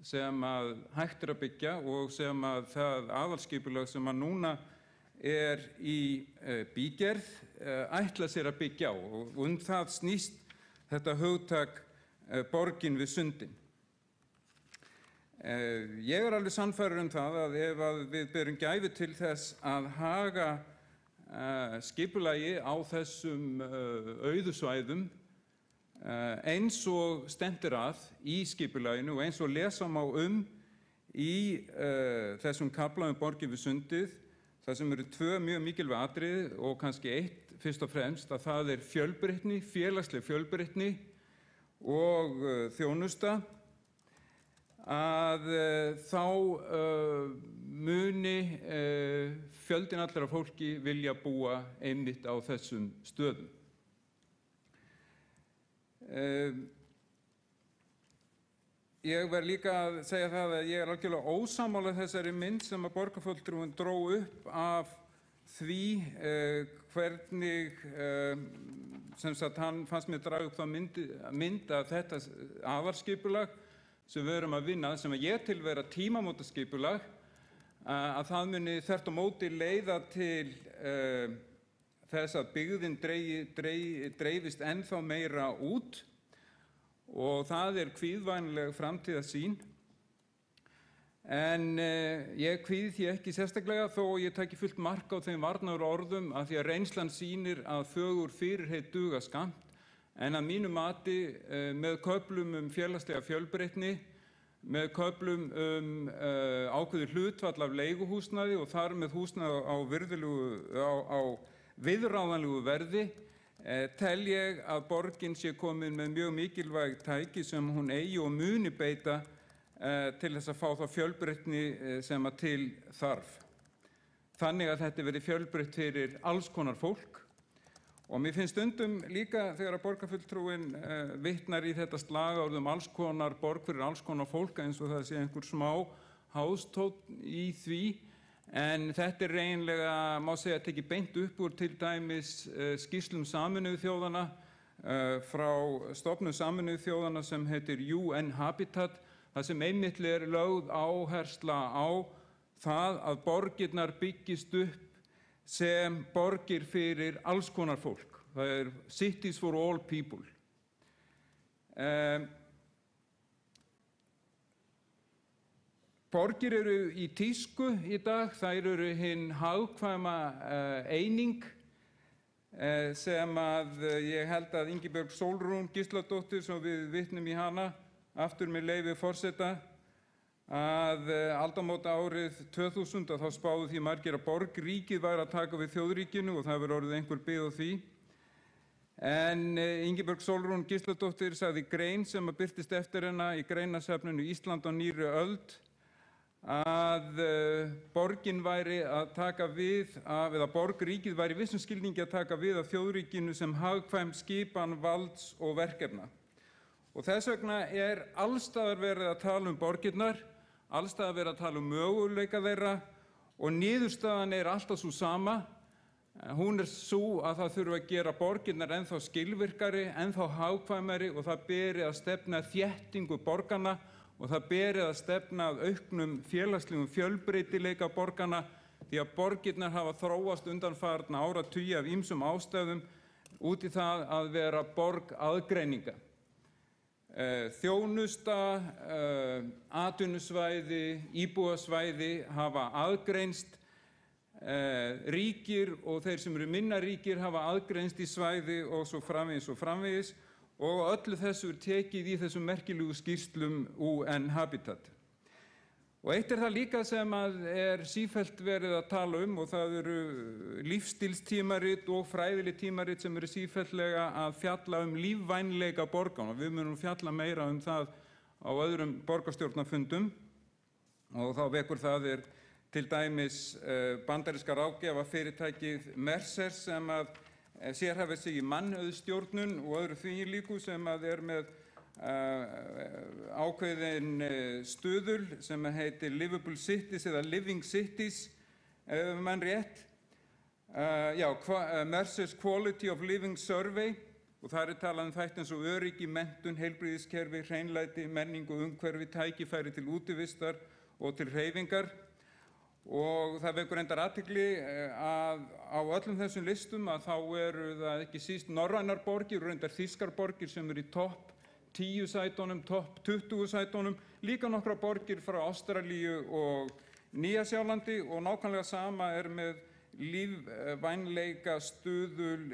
sem að hægt að byggja og sem að það aðalskipulag sem að núna í bígerð ætla sér að byggja á, og það snýst þetta hugtak borgin við sundin. Ég alveg sannfærður það að ef við berum gæfu til þess að haga skipulagi á þessum auðu svæðum eins og stefnt að í skipulaginu og eins og lesa má í þessum kafla borgin við sundið, það sem eru tvö mjög mikilvæg atriði og kannski eitt fyrst og fremst, að það fjölbreytni, félagsleg fjölbreytni og þjónusta, að þá muni fjöldinn allra fólki vilja búa einmitt á þessum stöðum. Ég verð líka að segja það að ég algjörlega ósammála þessari mynd sem að borgarfulltrúinn dró upp af því hvernig sem sagt hann fannst mér draga upp þá mynd að þetta aðalskipulag sem við erum að vinna, sem að ég til vera tímamótaskipulag, að það muni þvert á móti leiða til þess að byggðin dreifist ennþá meira út, og það kvíðvænleg framtíðarsýn. En ég kvíði því ekki sérstaklega þó ég taki fullt mark á þeim varnaðarorðum af því að reynslan sýnir að fögur fyrirheit duga skammt, en að mínu mati með köflum félagslega fjölbreytni, með köflum ákveðið hlutfall af leiguhúsnæði og þar með húsnæði á viðráðanlegu verði, tel ég að borgin sé komin með mjög mikilvæg tæki sem hún eigi og muni beita til þess að fá þá fjölbreytni sem að til þarf. Þannig að þetta verði fjölbreytt fyrir alls konar fólk. Og mér finnst stundum líka þegar að borgarfulltrúinn vitnar í þetta slagorð alls konar borg fyrir alls konar fólk eins og það sé einhver smá hástónn í því. En þetta eiginlega, má segja, tekið beint upp úr til dæmis skýrslum Sameinuðu þjóðanna frá stofnun Sameinuðu þjóðanna sem heitir UN Habitat, það sem einmitt lögð áhersla á það að borgirnar byggist upp sem borgir fyrir alls konar fólk. Það cities for all people. Borgir eru í tísku í dag, þær eru hin hagkvæma eining sem að ég held að Ingibjörg Sólrún Gísladóttir, sem við vitnum í hana, aftur með leyfi forseta, að aldamóta árið 2000 að þá spáðu því margir að borgríkið væri að taka við þjóðríkinu og það hefur orðið einhver bið á því. En Ingibjörg Sólrún Gísladóttir sagði grein sem að birtist eftir hennar í greinasafninu Ísland á nýrri öld að borgin væri að taka við af, eða borgríkið væri í vissum skilningi að taka við af þjóðríkinu sem hagkvæm skipan valds og verkefna. Og þess vegna allstaðar verið að tala borgirnar, allstaðar verið að tala möguleika þeirra og niðurstaðan alltaf svo sama. Hún sú að það þurfi að gera borgirnar ennþá skilvirkari, ennþá hagkvæmari og það beri að stefna þéttingu borganna og það beri að stefna að auknum félagslegum fjölbreytileika borganna því að borgirnar hafa þróast undanfarna áratugi af ýmsum ástæðum út í það að vera borg aðgreininga. Þjónusta, atvinnusvæði, íbúðasvæði hafa aðgreinst, ríkir og þeir sem eru minna ríkir hafa aðgreinst í svæði og svo framvegis og öllu þessu tekið í þessum merkilegu skýrslum UN Habitat. Og eitt það líka sem að sífellt verið að tala og það eru lífstílstímarit og fræðileg tímarit sem eru sífeltlega að fjalla lífvænleika borganna. Við munum fjalla meira það á öðrum borgarstjórnarfundum og þá vekur það til dæmis bandaríska ráðgjafafyrirtækið Mercer sem að sérhæfir sig í mannauðsstjórnun og öðru því líku sem að með ákveðin stuðul sem heitir Livable Cities eða Living Cities, ef mann rétt. Mercer's Quality of Living Survey og það talað þætti eins og öryggi, menntun, heilbrigðiskerfi, hreinlæti, menningu, umhverfi, tækifæri til útivistar og til hreyfingar. Og það vekur reyndar athygli að á öllum þessum listum að þá eru það ekki síst norrænar borgir og reyndar þýskar borgir sem eru í topp 10 sætunum, topp 20 sætunum, líka nokkra borgir frá Ástralíu og Nýja-Sjálandi og nákvæmlega sama með lífvænleika stuðul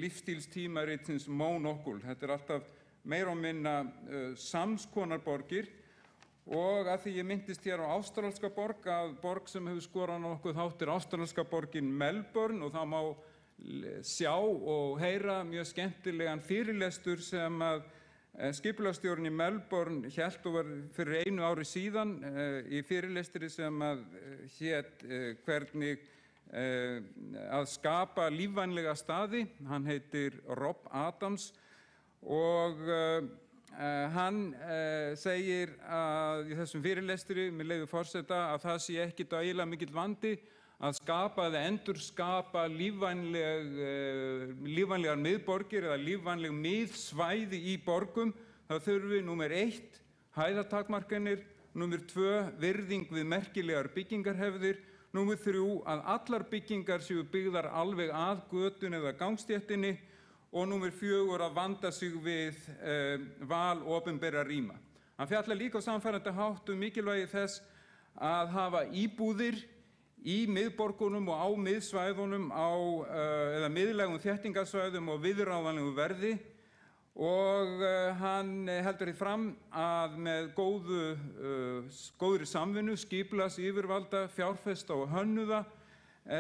lífstílstímaritsins Monokul. Þetta alltaf meira og minna samskonar borgir og að því ég myndist hér á ástralska borg, að borg sem hefur skorað nokkuð hátt ástralska borgin Melbourne og það má sjá og heyra mjög skemmtilegan fyrirlestur sem að skipulagsstjórinn í Melbourne hélt og var fyrir 1 ári síðan í fyrirlestri sem að hét hvernig að skapa lífvænlega staði. Hann heitir Rob Adams og hann segir að í þessum fyrirlestri, með leyfi forseta, að það sé ekkert ægilega mikill vandi að skapa eða endurskapa lífvænlegar miðborgir eða lífvænleg miðsvæði í borgum. Það þurfi númer 1 hæðartakmarkanir, númer 2 virðing við merkilegar byggingarhefðir, númer 3 að allar byggingar séu byggðar alveg að götunni eða gangstéttinni og númer 4 að vanda sig við val opinberra rýma. Hann fjallar líka á samfærandi hátt mikilvægi þess að hafa íbúðir í miðborgunum og á miðsvæðunum eða miðlægum þéttingarsvæðum og viðráðanlegu verði og hann heldur því fram að með góðri samvinnu skipulagsyfirvalda, fjárfesta og hönnuða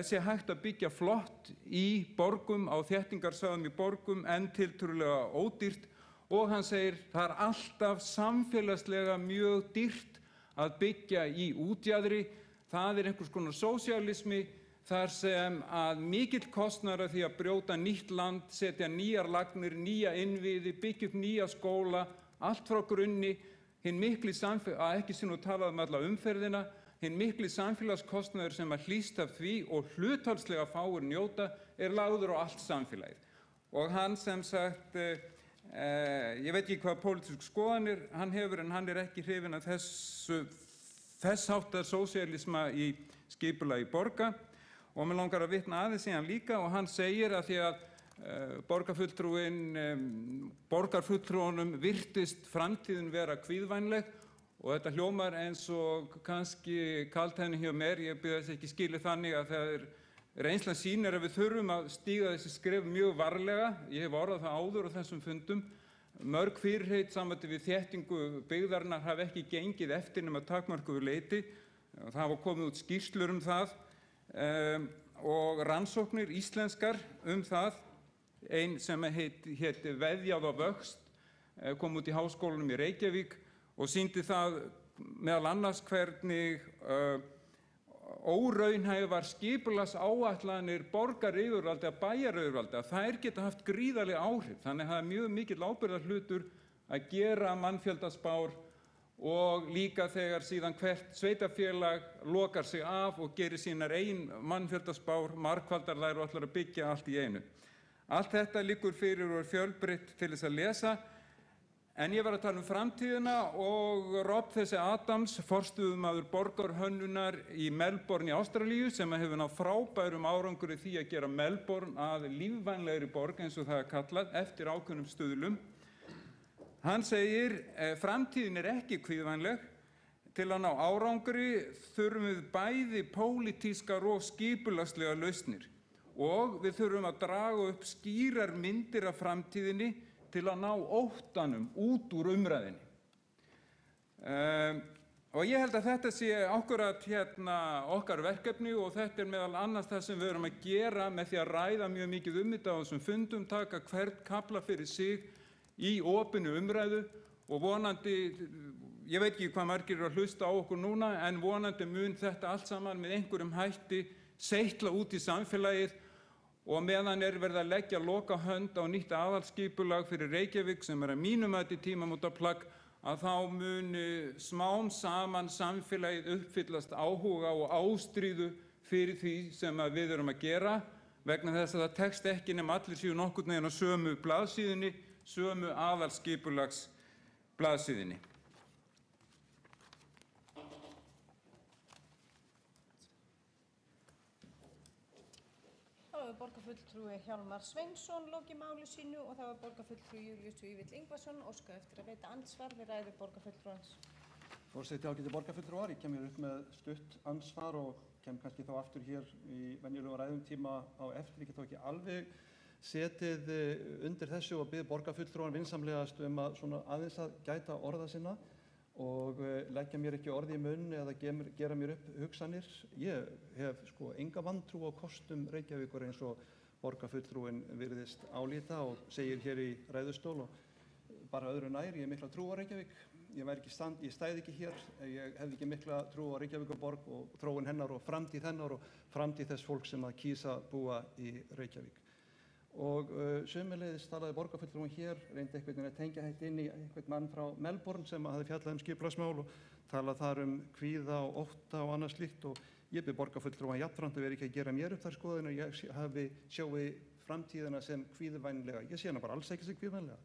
sé hægt að byggja flott í borgum, á þéttingarsvæðum í borgum en tiltölulega ódýrt og hann segir það er alltaf samfélagslega mjög dýrt að byggja í útjaðri. Það er einhvers konar sósíalismi þar sem að mikill kostnaður af því að brjóta nýtt land, setja nýjar lagnir, nýja innviði, byggja upp nýja skóla, allt frá grunni, að ekki sé nú talað alla umferðina, hinn mikli samfélagskostnaður sem að hlýst af því og hlutfallslega fáir njóta lagður á allt samfélagið. Og hann sem sagt, ég veit ekki hvað pólitísk skoðanir hann hefur en hann ekki hrifinn af þess háttar sósíalisma í skipulagi borga og mig langar að vitna aðeins í hann líka og hann segir að því að borgarfulltrúunum virtist framtíðin vera kvíðvænleg og þetta hljómar eins og kannski kaldhæðni hjá mér, ég bið þess ekki skilið þannig að það reynslan sýnir að við þurfum að stíga þessi skref mjög varlega. Ég hef orðað það áður á þessum fundum. Mörg fyrirheit samvætti við þéttingu byggðarinnar hafa ekki gengið eftir nema takmörkuðu leyti. Það hafa komið út skýrslur það og rannsóknir íslenskar það. Ein sem héti Veðjað á vöxt kom út í Háskólanum í Reykjavík og sýndi það meðal annars hvernig óraunhæfar skipulagsáætlanir borgaryfirvalda, bæjaryfirvalda, þær geta haft gríðarleg áhrif. Þannig að það mjög mikill ábyrgðarhlutur að gera mannfjöldaspár og líka þegar síðan hvert sveitarfélag lokar sig af og gerir sínar eigin mannfjöldaspár, margfaldar þær og ætlar að byggja allt í einu. Allt þetta liggur fyrir og fjölbreytt til þess að lesa. En ég var að tala framtíðina og Rob These Adams, forstöðumaður borgarhönnunar í Melbourne í Ástralíu sem hefur náð frábærum árangri því að gera Melbourne að lífvænlegri borg eins og það kallað eftir ákveðnum stuðlum. Hann segir framtíðin ekki kvíðvænleg. Til að ná árangri þurfum við bæði pólitískar og skipulagslegar lausnir og við þurfum að draga upp skýrar myndir af framtíðinni til að ná óttanum út úr umræðinni. Og ég held að þetta sé akkurat okkar verkefni og þetta meðal annars það sem við erum að gera með því að ræða mjög mikið þetta á þessum fundum, taka hvern kafla fyrir sig í opinni umræðu og vonandi, ég veit ekki hvað margir eru að hlusta á okkur núna, en vonandi mun þetta allt saman með einhverjum hætti seytla út í samfélagið og meðan verið að leggja lokahönd á nýtt aðalskipulag fyrir Reykjavík sem að mínum mati tímamótaplagg að þá muni smám saman samfélagið uppfyllast áhuga og ástríðu fyrir því sem að við erum að gera vegna þess að það tekst ekki nema allir séu nokkurn veginn á sömu blaðsíðunni, sömu aðalskipulags blaðsíðunni. Borgarfulltrúi Hjálmar Sveinsson lokið máli sínu og það var borgarfulltrúi Júlíus Vífill Ingvarsson óskað eftir að veita andsvar við ræðu borgarfulltrúans. Forseti, ágætu borgarfulltrúar, ég kem hér upp með stutt andsvar og kem kannski þá aftur hér í venjulegum ræðumtíma á eftir. Ég get þá ekki alveg setið undir þessu og bið borgarfulltrúan vinsamlegast að svona aðeins að gæta orða sinna og leggja mér ekki orði í munn eða gera mér upp hugsanir. Ég hef enga vantrú á kostum Reykjavíkur eins og borgarfulltrúin virðist álíta og segir hér í ræðustól og bara öðru nær, ég hef mikla trú á Reykjavík. Ég stæði ekki hér, ég hefði ekki mikla trú á Reykjavíkurborg og þróun hennar og framtíð þess fólk sem að kýsa búa í Reykjavík. Og sömuleiðis talaði borgarfulltrúin hér, reyndi einhvern veginn að tengja þetta inn í einhvern mann frá Melbourne sem hafði fjallað skipulagsmál og talað þar kvíða og ótta og annað slíkt og ég bið borgarfulltrúan jafnframt að vera ekki að gera mér upp þær skoðanir og ég sjái framtíðina sem kvíðvænlega. Ég sé hana bara alls ekki sem kvíðvænlega.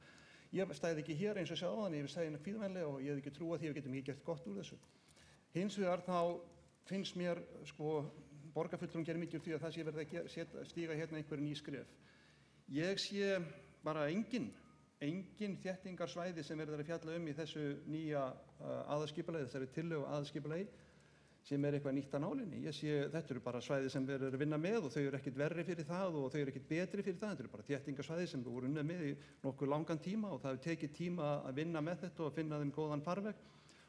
Ég stæði ekki hér eins og sjá þannig, ég segi hana kvíðvænlega og ég hef ekki trú að því að við getum ekki gert gott úr þessu. Hins vegar þá finnst mér borgarfulltrúin gerir mikið úr því að það sé verið að stíga hérna einhver ný skref. Ég sé bara engin þéttingarsvæði sem verður að fjalla í þessu nýja aðalskipulagi, þessari tillögu aðalskipulagi, sem eitthvað nýtt að nálinni. Ég sé þetta eru bara svæði sem við erum að vinna með og þau eru ekkert verri fyrir það og þau eru ekkert betri fyrir það. Þetta eru bara þéttingasvæði sem við vorum unnið með í nokkuð langan tíma og það hefur tekið tíma að vinna með þetta og finna þeim góðan farveg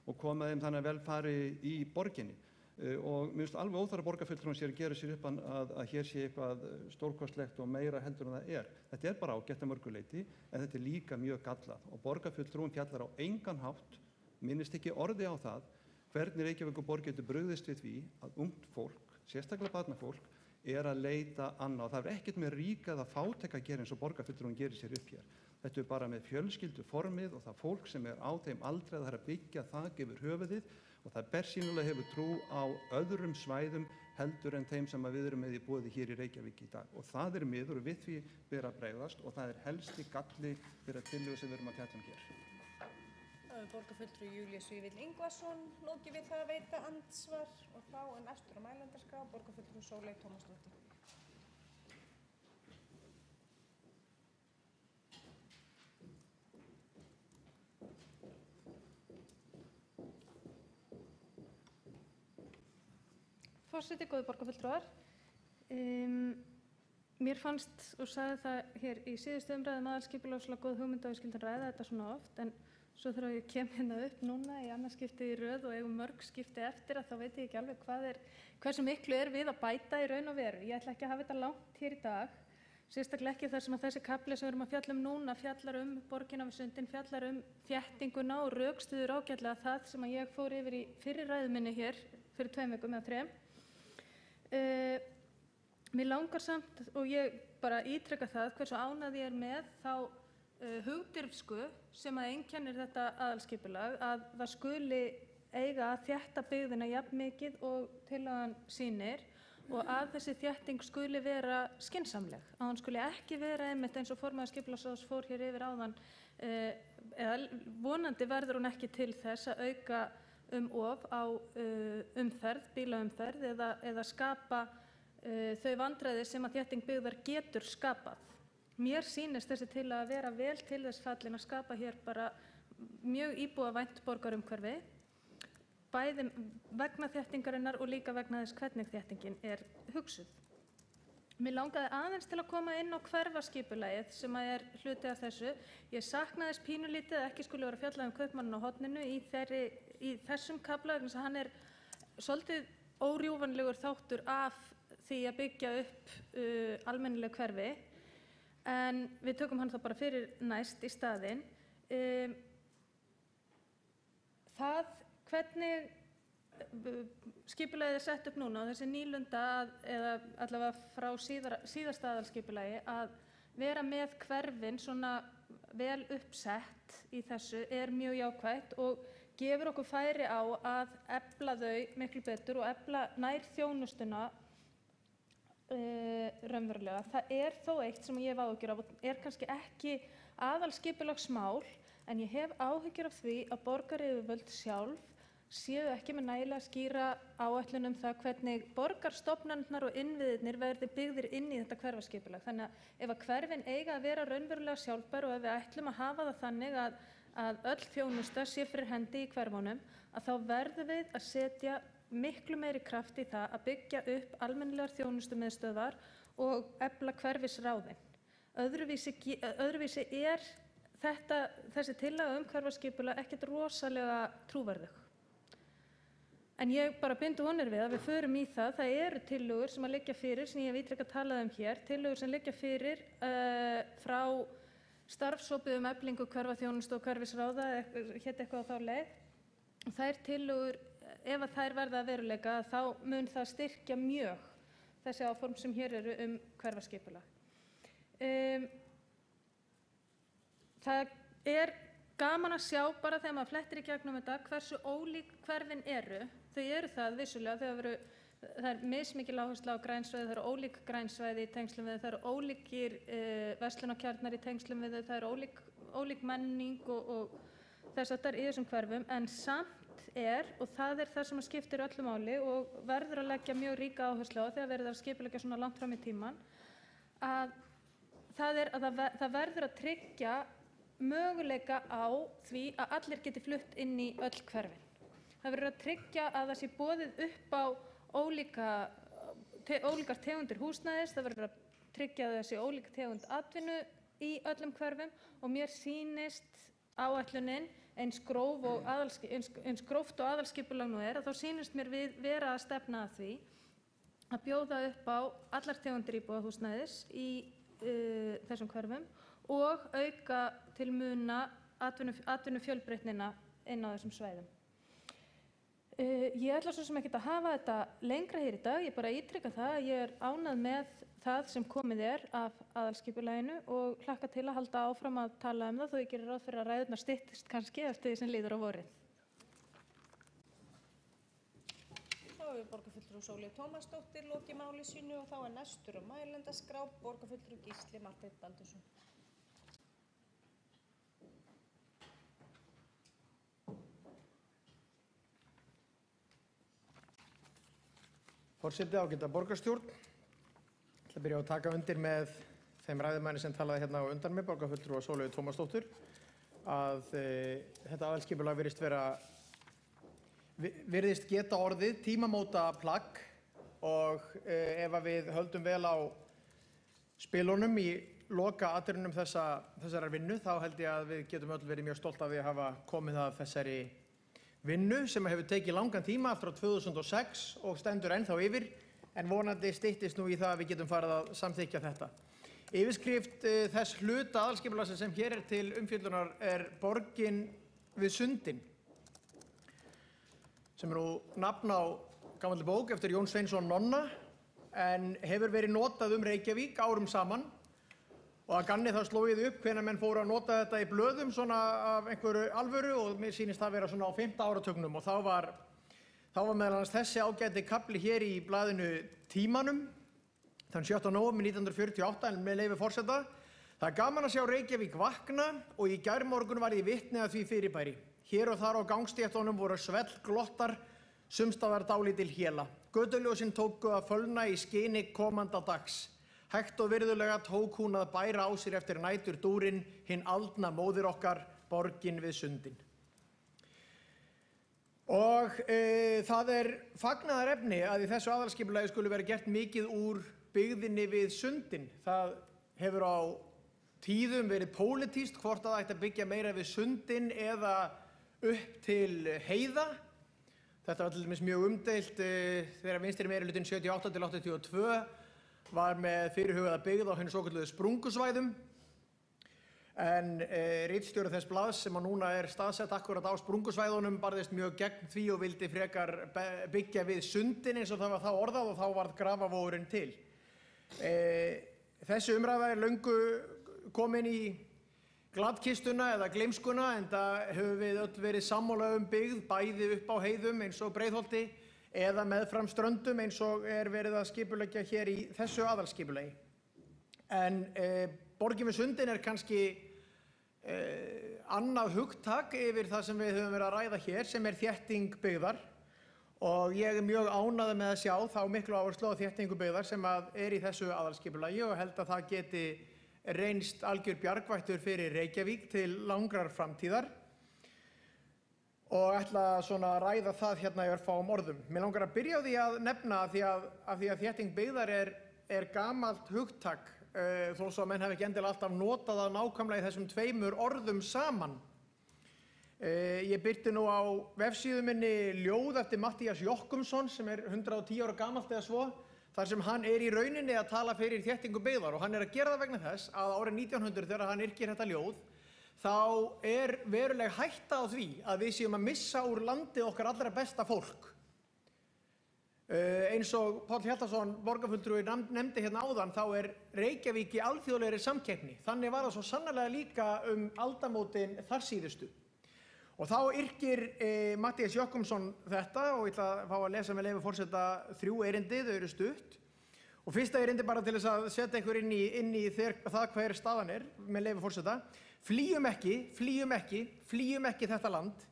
og koma þeim þannig að vel fari í borginni. Og mér finnst alveg óþarfa borgarfulltrúinn sér að gera sér upp að hér sé eitthvað stórkostlegt og meira heldur en það er. Þetta er bara ágætt að mörgu leyti en þetta er líka mjög gallað og borgarfulltrúinn fjallar á engan hátt, minnist ekki orði á það, hvernig Reykjavíkurborg getur brugðist við því að ungt fólk, sérstaklega barnafólk, er að leita annað. Það er ekkert með ríka eða fátæka að gera eins og borgarfulltrúinn gerir sér upp hér. Þetta er bara með fjölskylduformið og það fólk sem er á þeim aldrei að það er að byggja þak yfir höfuðið og það bersýnilega hefur trú á öðrum svæðum heldur en þeim sem við erum með í boði hér í Reykjavík í dag. Og það er miður og við því ber að bregðast og það er helsti galli fyrir tillögu sem við erum að fjalla hér. Borgarfulltrúi Júlíus Vífill Ingvason lokið við það að veita andsvar og þá næstur á mælendaskrá borgarfulltrúi Sóley Tómasdóttir. Forseti, góðir borgarfulltrúar. Mér fannst og sagði það hér í síðustu umræðum aðalskipulagslega góð hugmynd að við skildum ræða þetta svona oft en svo þegar ég kem hérna upp núna í annað skiptið í röð og eigum mörg skipti eftir að þá veit ég ekki alveg hversu miklu er við að bæta í raun og veru. Ég ætla ekki að hafa þetta langt hér í dag, sérstaklega ekki þar sem að þessi kafli sem við erum að fjalla núna fjallar borgina við sundin, fjallar þéttinguna og rökstyður ágætlega það sem að ég fór yfir í fyrri ræðu minni hér fyrir 2 vikum eða 3. Mér langar samt og ég bara ítreka það hversu ánægð ég er með þá hugdirfsku sem að einkennir þetta aðalskipulag að það skuli eiga að þétta byggðina jafn mikið og tillagan sýnir og að þessi þétting skuli vera skynsamleg, að hún skuli ekki vera einmitt eins og formaður skipulagsráðs fór hér yfir áðan eða vonandi verður hún ekki til þess að auka of á umferð, bílaumferð eða skapa þau vandræði sem að þétting byggðar getur skapað. Mér sýnist þessi til að vera vel til þess fallin að skapa hér bara mjög íbúavænt borgarumhverfi, bæði vegna þéttingarinnar og líka vegna þess hvernig þéttingin er hugsuð. Mér langaði aðeins til að koma inn á hverfaskipulagið sem að er hluti af þessu. Ég saknaði þess pínulítið að ekki skuli vera fjallað kaupmanninn á horninu í þessum kafla vegna þess að hann er svolítið órjúfanlegur þáttur af því að byggja upp almennileg hverfi. En við tökum hann þá bara fyrir næst í staðinn. Það hvernig skipulagið er sett upp núna og þessi nýlunda eða allavega frá síðasta aðalskipulagi að vera með hverfin svona vel uppsett í þessu er mjög jákvætt og gefur okkur færi á að efla þau miklu betur og efla nær þjónustuna raunverulega. Það er þó eitt sem ég hef áhyggjur af og er kannski ekki aðalskipulagsmál en ég hef áhyggjur af því að borgaryfirvöld sjálf séu ekki með nægilega skýra áætlun það hvernig borgarstofnanirnar og innviðirnir verði byggðir inn í þetta hverfaskipulag. Þannig að ef að hverfin eiga að vera raunverulega sjálfbær og ef við ætlum að hafa það þannig að öll þjónusta sé fyrir hendi í hverfunum, að þá verðum við að setja miklu meiri kraft í það að byggja upp almennilegar þjónustumiðstöðvar og efla hverfisráðin. Öðruvísi er þessi tillaga hverfaskipulag ekkert rosalega trúverðug. En ég bara bindu vonir við að við förum í það. Það eru tillögur sem að liggja fyrir, sem ég hef ítrekað talað hér, tillögur sem liggja fyrir frá starfshópi eflingu hverfaþjónustu og hverfisráða, hét eitthvað á þá leið. Þær tillögur, ef að þær verða að veruleika, þá mun það styrkja mjög þessi áform sem hér eru hverfaskipulag. Það er gaman að sjá bara þegar maður flettir í gegnum þetta hversu ólík hverfin eru. Þau eru það vissulega, það er mismikil áhersla á grænsvæði, það eru ólík grænsvæði í tengslum við þau, það eru ólíkir verslunarkjarnar í tengslum við þau, það eru ólík menning og þess að það er í þessum hverfum, en samt og það er það sem skiptir öllu máli og verður að leggja mjög ríka áherslu á þegar verður að skipuleggja svona langt fram í tímann, að það verður að tryggja möguleika á því að allir geti flutt inn í öll hverfin. Það verður að tryggja að það sé boðið upp á ólíkar tegundir húsnæðis, það verður að tryggja að það sé ólík tegund atvinnu í öllum hverfum og mér sýnist áætlunin eins gróft og aðalskipulag nú að þá sýnist mér við vera að stefna að því að bjóða upp á allar tegundir íbúðarhúsnæðis í þessum hverfum og auka til muna atvinnufjölbreytnina inn á þessum svæðum. Ég ætla svo sem ekkert að hafa þetta lengra hér í dag, ég bara ítreka það að ég ánægð með það sem komið af aðalskipulaginu og hlakka til að halda áfram að tala það þó ég gerir ráð fyrir að ræðurnar styttist kannski eftir því sem líður á vorið. Þá hefur borgarfulltrúi Sólveig Tómasdóttir lokið máli sínu og þá næstur á mælendaskrá borgarfulltrúi Gísli Marteinn Baldursson. Forseti, ágæta borgarstjórn. Ég ætla að byrja á að taka undir með þeim ræðumanni sem talaði hérna á undan mig, borgarfulltrúa Sólveig Tómasdóttur, að þetta aðalskipulag virðist geta orðið tímamóta plagg og ef að við höldum vel á spilunum í loka atriðunum þessarar vinnu, þá held ég að við getum öll verið mjög stolt af því að hafa komið að þessari vinnu sem hefur tekið langan tíma allt frá 2006 og stendur ennþá yfir, en vonandi styttist nú í það að við getum farið að samþykkja þetta. Yfirskrift þess hluta aðalskipulagsins sem hér til umfjöllunar Borgin við sundin, sem nú nafn á gamalli bók eftir Jón Sveinsson nonna, en hefur verið notað Reykjavík árum saman og að ganni þá sló ég upp hvenær menn fóru að nota þetta í blöðum svona af einhverju alvöru og mér sýnist það vera svona á 5. áratugnum og þá var meðal annars þessi ágæti kafli hér í blaðinu Tímanum þann 7. nóvember 1948 en með leyfi forseta. Það er gaman að sjá Reykjavík vakna og í gærmorgun var ég vitni að því fyrirbæri. Hér og þar á gangstéttunum voru svellglottar, sumstaðar dálítil héla. Götuljósin tóku að fölna í skini komanda dags. Hægt og virðulega tók hún að bæra á sér eftir nætur dúrin hinn aldna móðir okkar, borgin við sundin. Og það fagnaðarefni að í þessu aðalskipulagi skuli vera gert mikið úr byggðinni við sundin. Það hefur á tíðum verið pólitískt hvort að það ætti að byggja meira við sundin eða upp til heiða. Þetta var til dæmis mjög umdeilt þegar vinstri meirihlutinn 78 til 82 var með fyrirhugaða byggð á hinu svokölluðu sprungusvæðum. En ritstjóri þess blaðs sem núna staðsett akkurat á sprungusvæðunum barðist mjög gegn því og vildi frekar byggja við sundin eins og það var þá orðað og þá varð Grafavogurinn til. Þessi umræða löngu komin í glattkistuna eða gleymskuna en það hefur við öll verið sammála byggð bæði upp á heiðum eins og Breiðholti eða meðfram ströndum eins og verið að skipuleggja hér í þessu aðalskipulagi. En Borgin við sundin kannski annað hugtak yfir það sem við höfum verið að ræða hér sem þétting byggðar og ég mjög ánægður með að sjá þá miklu áherslu á þéttingu byggðar sem í þessu aðalskipulagi og held að það geti reynst algjör bjargvættur fyrir Reykjavík til langrar framtíðar. Og ætla svona að ræða það hérna í örfáum orðum. Mér langar að byrja á því að nefna af því að þétting byggðar gamalt hugtak þó svo að menn hef ekki endilega alltaf notað það nákvæmlega í þessum tveimur orðum saman. Ég birti nú á vefsíðu minni ljóð eftir Matthías Jochumsson sem 110 ára gamalt eða svo, þar sem hann í rauninni að tala fyrir þéttingu byggðar og hann að gera það vegna þess að árið 1900 þegar hann yrkir þetta ljóð þá veruleg hætta á því að við séum að missa úr landi okkar allra besta fólk. Eins og Páll Hjaltason, borgarfulltrúi, nefndi hérna áðan, þá Reykjavík í alþjóðlegri samkeppni. Þannig var það svo sannarlega líka aldamótin þar síðustu. Og þá yrkir Matthías Jochumsson þetta og ég ætla að fá að lesa með leyfi forseta 3 erindi, þau eru stutt. Og fyrsta erindi bara til þess að setja ykkur inn í það hver staðan með leyfi forseta. Flýjum ekki þetta land.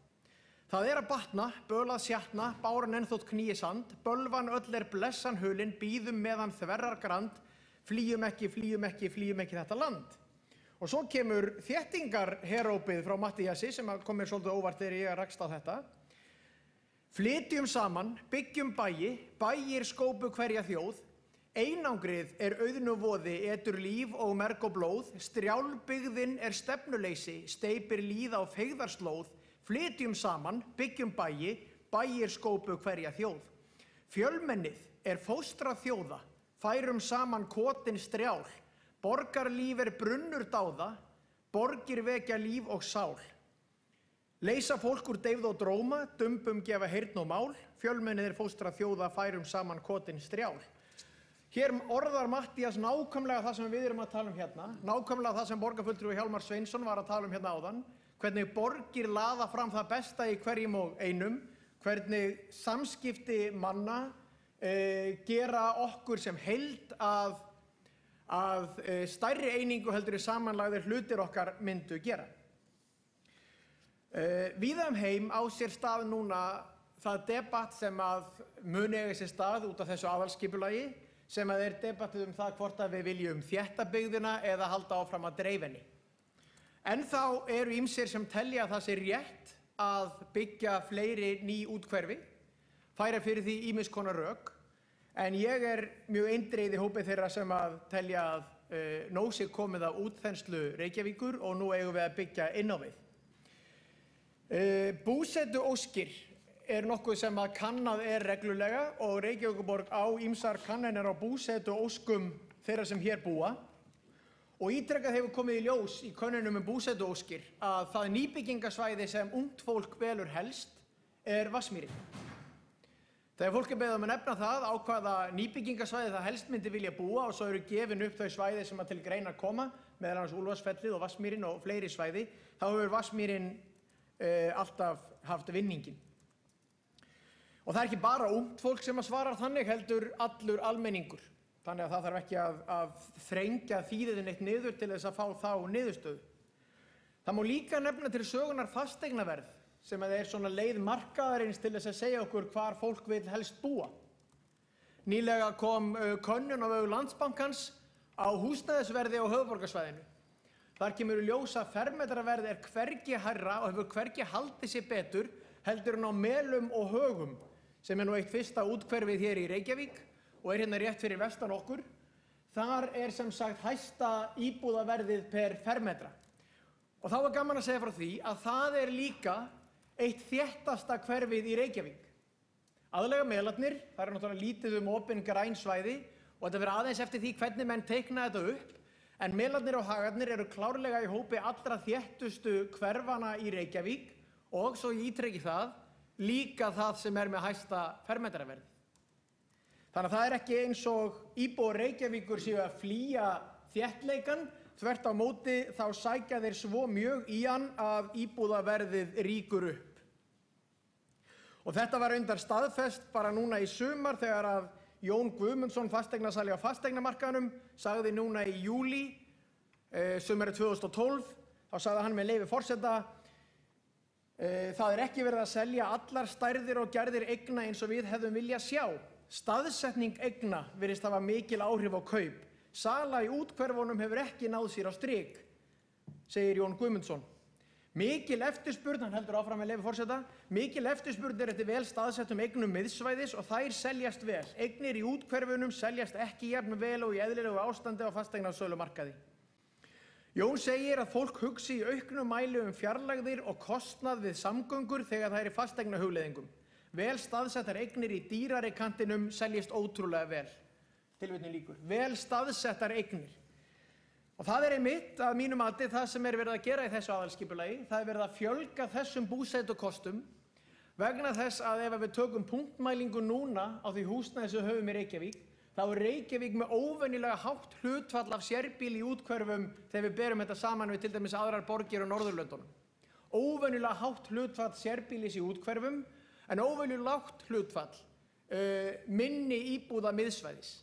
Það að batna, bölað sjatna, báran ennþótt knýi sand, bölvan öll blessan hulin, bíðum meðan þverrar grand, flýjum ekki þetta land. Og svo kemur þéttingarherópið frá Matthíasi sem kom mér svolítið óvart þegar ég rakst á þetta. Flytjum saman, byggjum bæi, bæir skópu hverja þjóð, einangrið auðnu voði, etur líf og merg og blóð, strjálbyggðin stefnuleysi, steypir líð á feigðarslóð, flytjum saman, byggjum bæi, bæir skópu hverja þjóð. Fjölmennið fóstra þjóða, færum saman kotin strjál, borgarlíf brunnur dáða, borgir vekja líf og sál. Leysa fólk úr deyfð og dróma, dumbum gefa heyrn og mál, fjölmennið fóstra þjóða, færum saman kotin strjál. Hér orðar Matthías nákvæmlega það sem við erum að tala hérna, nákvæmlega það sem borgarfulltrúi Hjálmar Sveinsson var að tala hérna áðan, hvernig borgir laða fram það besta í hverjum og einum, hvernig samskipti manna gera okkur sem heild að stærri einingu heldur í samanlagðir hlutir okkar myndu gera. Víða heim á sér stað núna það debatt sem muni eiga sér stað út af þessu aðalskipulagi, sem debattið það hvort við viljum þétta byggðina eða halda áfram að dreifa henni. Ennþá eru ýmsir sem telja að það sé rétt að byggja fleiri ný úthverfi, færa fyrir því ýmiss konar rök, en ég mjög eindregið í hópi þeirra sem telja að nóg sé komið af útþenslu Reykjavíkur og nú eigum við að byggja inn á við. Búsetuóskir nokkuð sem kannað reglulega og Reykjavíkurborg á ýmsar kannanir á búsetuóskum þeirra sem hér búa og ítrekað hefur komið í ljós í könnunum búsetuóskir að það nýbyggingasvæði sem ungt fólk velur helst Vatnsmýri. Þegar fólk beðið að nefna það á hvaða nýbyggingasvæði það helst myndi vilja búa og svo gefin upp þau svæði sem til greina koma, meðal annars Úlfarsfellið og Vatnsmýrin og fleiri svæði, þá hefur Vatnsmýrin alltaf haft vinninginn. Og það ekki bara ungt fólk sem svarar þannig, heldur allur almenningur. Þannig að það þarf ekki að þrengja þýðið neitt niður til þess að fá þá niðurstöðu. Það má líka nefna til sögunar fasteignaverð, sem svona leið markaðarins til þess að segja okkur hvar fólk vil helst búa. Nýlega kom könnun á vegum Landsbankans á húsnæðisverði á höfuðborgarsvæðinu. Þar kemur í ljós að fermetraverð hvergi hærra og hefur hvergi haldið sér betur heldur en á Melum og Högum, sem nú eitt fyrsta úthverfið hér í Reykjavík og hérna rétt fyrir vestan okkur. Þar sem sagt hæsta íbúðaverðið per fermetra. Og þá var gaman að segja frá því að það líka eitt þéttasta hverfið í Reykjavík. Aðallega Melarnir, það náttúrulega lítið opin græn svæði og þetta fyrir aðeins eftir því hvernig menn teikna þetta upp. En Melarnir og Hagarnir eru klárlega í hópi allra þéttustu hverfana í Reykjavík og svo ég ítreki það, líka það sem með hæsta fermetraverð. Þannig að það ekki eins og íbúar Reykjavíkur séu að flýja þéttleikan, þvert á móti þá sækja þeir svo mjög í hann að íbúðaverðið rýkur upp. Og þetta var reyndar staðfest bara núna í sumar þegar að Jón Guðmundsson, fasteignasali á fasteignamarkaðnum, sagði núna í júlí, sumarið 2012, þá sagði hann með leyfi forseta, það ekki verið að selja allar stærðir og gerðir eigna eins og við hefðum viljað sjá. Staðsetning eigna virðist hafa mikil áhrif á kaup. Sala í úthverfunum hefur ekki náð sér á strik, segir Jón Guðmundsson. Mikil eftirspurn, hann heldur áfram með leyfi forseta, mikil eftirspurn eftir vel staðsettum eignum miðsvæðis og þær seljast vel. Eignir í úthverfunum seljast ekki jafn vel og í eðlilegu ástandi á fasteignasölumarkaði. Jón segir að fólk hugsi í auknum mæli fjarlægðir og kostnað við samgöngur þegar það í fasteignahugleiðingum. Vel staðsettar eignir í dýrari kantinum seljast ótrúlega vel. Tilvitnun lýkur. Vel staðsettar eignir. Og það einmitt að mínu mati það sem verið að gera í þessu aðalskipulagi. Það verið að fjölga þessum búsetukostum vegna þess að ef við tökum punktmælingu núna á því húsnæði sem höfum í Reykjavík, þá Reykjavík með óvenjulega hátt hlutfall af sérbýli í úthverfum þegar við berum þetta saman við til dæmis aðrar borgir á Norðurlöndunum. Óvenjulega hátt hlutfall sérbýlis í úthverfum en óvenjulega lágt hlutfall minni íbúða miðsvæðis.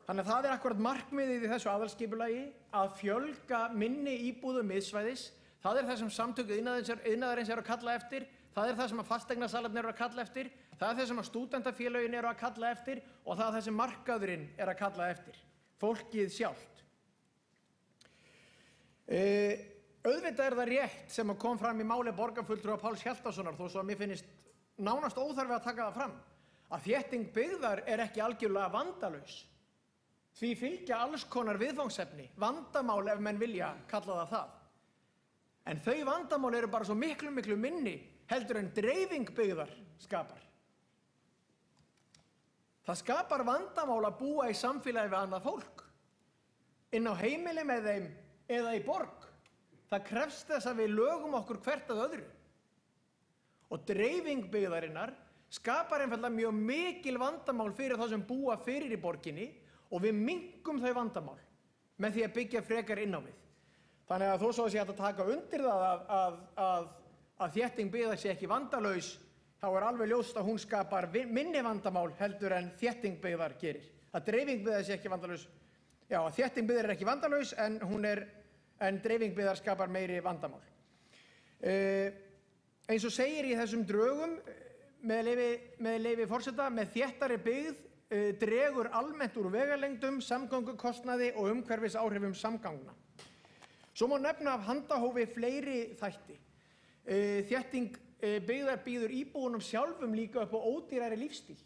Þannig að það akkúrat markmiðið í þessu aðalskipulagi að fjölga minni íbúðum miðsvæðis. Það það sem samtök iðnaðarins að kalla eftir, það það sem fasteignasalarnir eru að kalla eftir, það það sem stúdentafélögin eru að kalla eftir og það sem markaðurinn að kalla eftir, fólkið sjálft. Auðvitað það rétt sem kom fram í máli borgarfulltrúa Páls Hjaltasonar, þó svo að mér finnst nánast óþarfi að taka það fram að þétting byggðar ekki algjörlega vandalaus. Því fylgja alls konar viðfangsefni, vandamál ef menn vilja kalla það. En þau vandamál eru bara svo miklu minni heldur en dreifing byggðar skapar. Það skapar vandamál að búa í samfélagi við annað fólk, inn á heimili með þeim eða í borg. Það krefst þess að við lögum okkur hvert að öðru. Og dreifing byggðarinnar skapar einfaldlega mjög mikil vandamál fyrir þá sem búa fyrir í borginni og við minnkum þau vandamál með því að byggja frekar inn á við. Þannig að þó svo sé hægt að taka undir það að þétting byggðar sé ekki vandalaus, þá alveg ljóst að hún skapar minni vandamál heldur en þétting byggðar gerir. Að dreifing byggðar sé ekki vandalaus, já, að þétting byggðar ekki vandalaus en dreifing byggðar skapar meiri vandamál. Eins og segir í þessum drögum, með leyfi forseta, með þéttari byggð dregur almennt úr vegalengdum, samgöngukostnaði og umhverfisáhrifum samgangna. Svo má nefna af handahófi fleiri þætti. Þétting byggðar býður íbúunum sjálfum líka upp á ódýrari lífstíl.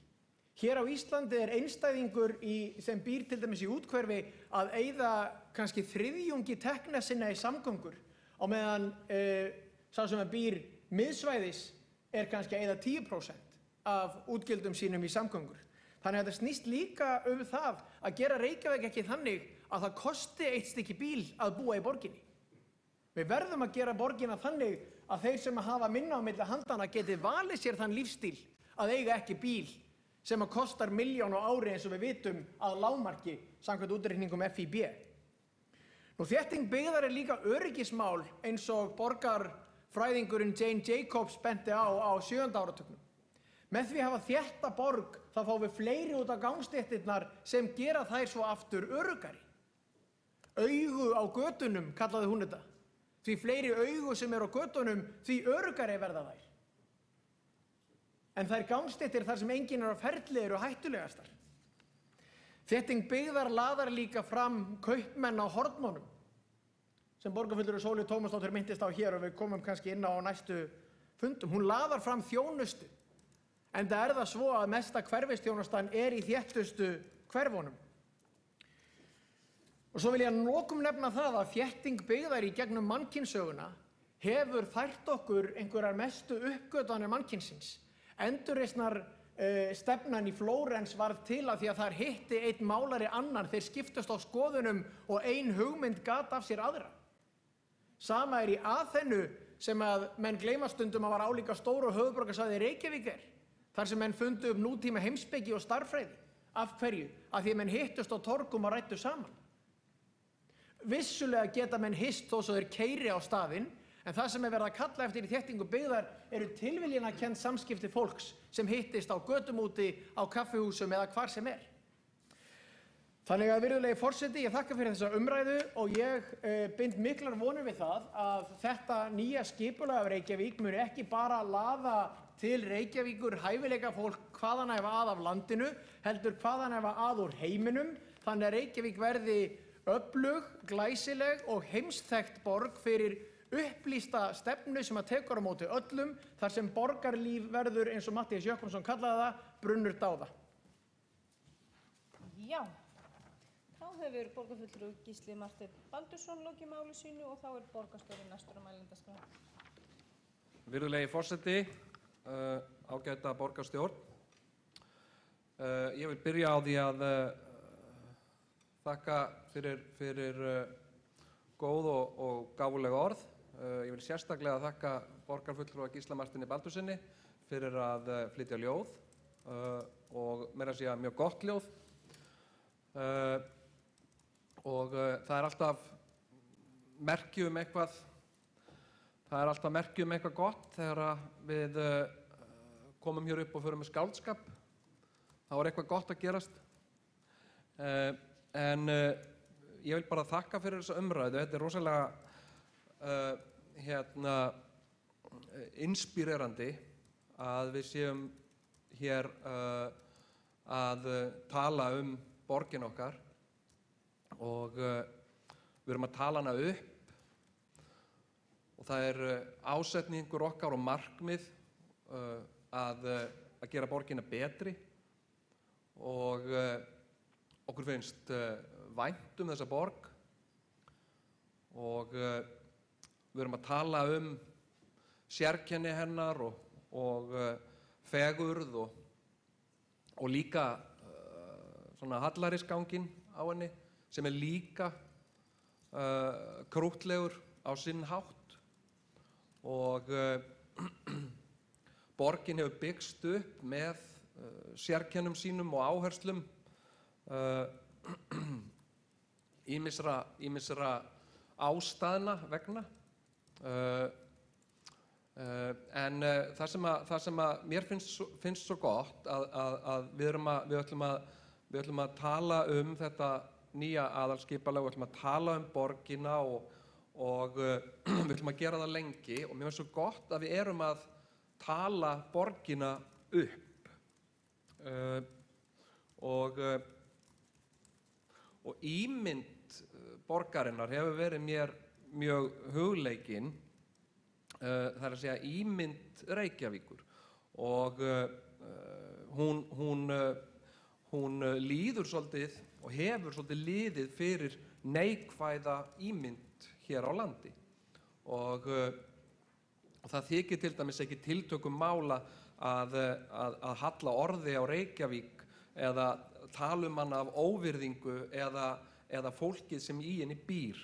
Hér á Íslandi einstæðingur sem býr til dæmis í úthverfi að eyða kannski þriðjungi tekna sinna í samgöngur, á meðan sá sem býr miðsvæðis kannski að eyða 10% af útgjöldum sínum í samgöngur. Þannig að þetta snýst líka það að gera Reykjavík ekki þannig að það kosti eitt stykki bíl að búa í borginni. Við verðum að gera borgina þannig að þeir sem hafa minna á milli handana geti valið sér þann lífstíl að eiga ekki bíl sem að kostar milljón á ári eins og við vitum að lágmarki samkvæmt útreikningum FÍB. Þétting byggðar líka öryggismál eins og borgarfræðingurinn Jane Jacobs benti á 7. áratugnum. Með því að hafa þétta borg þá fáum við fleiri út á gangstéttirnar sem gera þær svo aftur öruggari. Augu á götunum, kallaði hún þetta. Því fleiri augu sem eru á götunum, því öruggari verða þær. En þær gangstéttir þar sem enginn á ferli eru hættulegastar. Þétting byggðar laðar líka fram kaupmenn á hornunum, sem borgarfulltrúi Sólveig Tómasdóttir minntist á hér og við komum kannski inn á næstu fundum. Hún laðar fram þjónustu. Enda það svo að mesta hverfisþjónustan í þéttustu hverfunum. Og svo vil ég að lokum nefna það að þétting byggðar í gegnum mannkynssöguna hefur fært okkur einhverjar mestu uppgötvanir mannkynsins. Endurreisnar stefnan í Flórens varð til að því að þar hitti einn málari annan, þeir skiptust á skoðunum og ein hugmynd gat af sér aðra. Sama í Aþenu sem að menn gleyma stundum að var álíka stór og höfuðborgarsvæði Reykjavík þar sem menn fundu upp nútíma heimspeki og starffræði. Af hverju? Af því að menn hittust á torgum og ræddu saman. Vissulega geta menn hist þó svo þeir keyri á staðinn, en það sem verið að kalla eftir í þéttingu byggðar eru tilviljanakennd samskipti fólks sem hittist á götum úti, á kaffihúsum eða hvar sem Þannig að virðulegi forseti, ég þakka fyrir þessa umræðu og ég bind miklar vonir við það að þetta nýja skipulag af Reykjavík muni ekki bara laða til Reykjavíkur hæfileika fólk hvaðanæfa að af landinu, heldur hvaðanæfa að úr heiminum, þannig að Reykjavík verði öflug, glæsileg og heimsþekkt borg fyrir upplýsta stefnu sem að tekur á móti öllum, þar sem borgarlíf verður, eins og Matthías Jochumsson kallaði það, brunnur dáða. Já, þá hefur borgarfulltrúi Gísli Marteinn Baldursson lokið máli sínu og þá borgarstjóri næstur á mælendaskrá. Virðulegi forseti, ágæta borgarstjórn. Ég vil byrja á því að þakka fyrir góð og gáfuleg orð. Ég vil sérstaklega þakka borgarfulltrúa Gísla Marteini Baldursinni fyrir að flytja ljóð og meira að segja mjög gott ljóð. Og það alltaf merki eitthvað gott þegar við komum hér upp og förum með skáldskap. Þá eitthvað gott að gerast. En ég vil bara þakka fyrir þessa umræðu. Þetta rosalega inspírerandi að við séum hér að tala borgin okkar og við erum að tala hana upp og það ásetningur okkar og markmið að gera borgina betri og okkur finnst vænt þessa borg og við erum að tala sérkenni hennar og fegurð og líka svona hallarisganginn á henni sem líka krúttlegur á sinn hátt og borgin hefur byggst upp með sérkennum sínum og áherslum ýmissa ástæðna vegna en það sem mér finnst svo gott að við ætlum að tala þetta nýja aðalskipulag, við ætlum að tala borgina og við ætlum að gera það lengi og mér finnst svo gott að við erum að tala borgina upp og ímynd borgarinnar hefur verið mér mjög hugleikin, það að segja ímynd Reykjavíkur og hún líður svolítið og hefur svolítið liðið fyrir neikvæða ímynd hér á landi og það þykir til dæmis ekki tiltökum mála að halla orði á Reykjavík eða tala hana af óvirðingu eða fólkið sem í henni býr.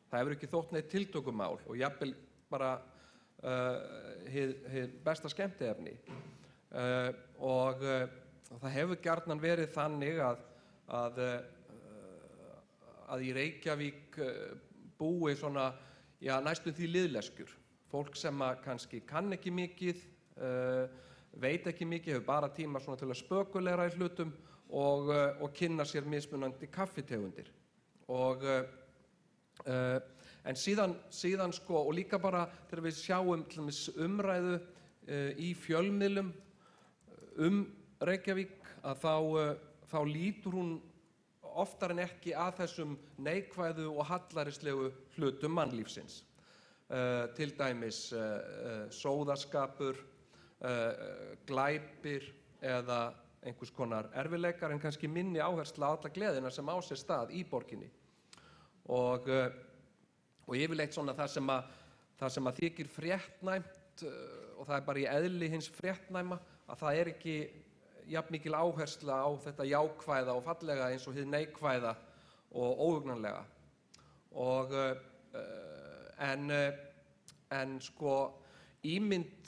Það hefur ekki þótt neitt tiltökumál og jafnvel bara hið besta skemmtiefni og það hefur gjarnan verið þannig að í Reykjavík búi svona, næstum því liðleskjur, fólk sem kannski kann ekki mikið, veit ekki mikið, hefur bara tíma svona til að spökulera í hlutum og kynna sér mismunandi kaffitegundir en síðan sko, og líka bara þegar við sjáum til dæmis umræðu í fjölmiðlum Reykjavík að þá lítur hún oftar en ekki að þessum neikvæðu og hallarislegu hlutum mannlífsins. Til dæmis sóðaskapur, glæpir eða einhvers konar erfiðleikar en kannski minni áhersla á alla gleðina sem á sér stað í borginni. Og yfirleitt svona það sem að þykir fréttnæmt og það bara í eðli hins fréttnæma að það ekki jafn mikil áhersla á þetta jákvæða og fallega eins og hið neikvæða og óhugnanlega. En sko ímynd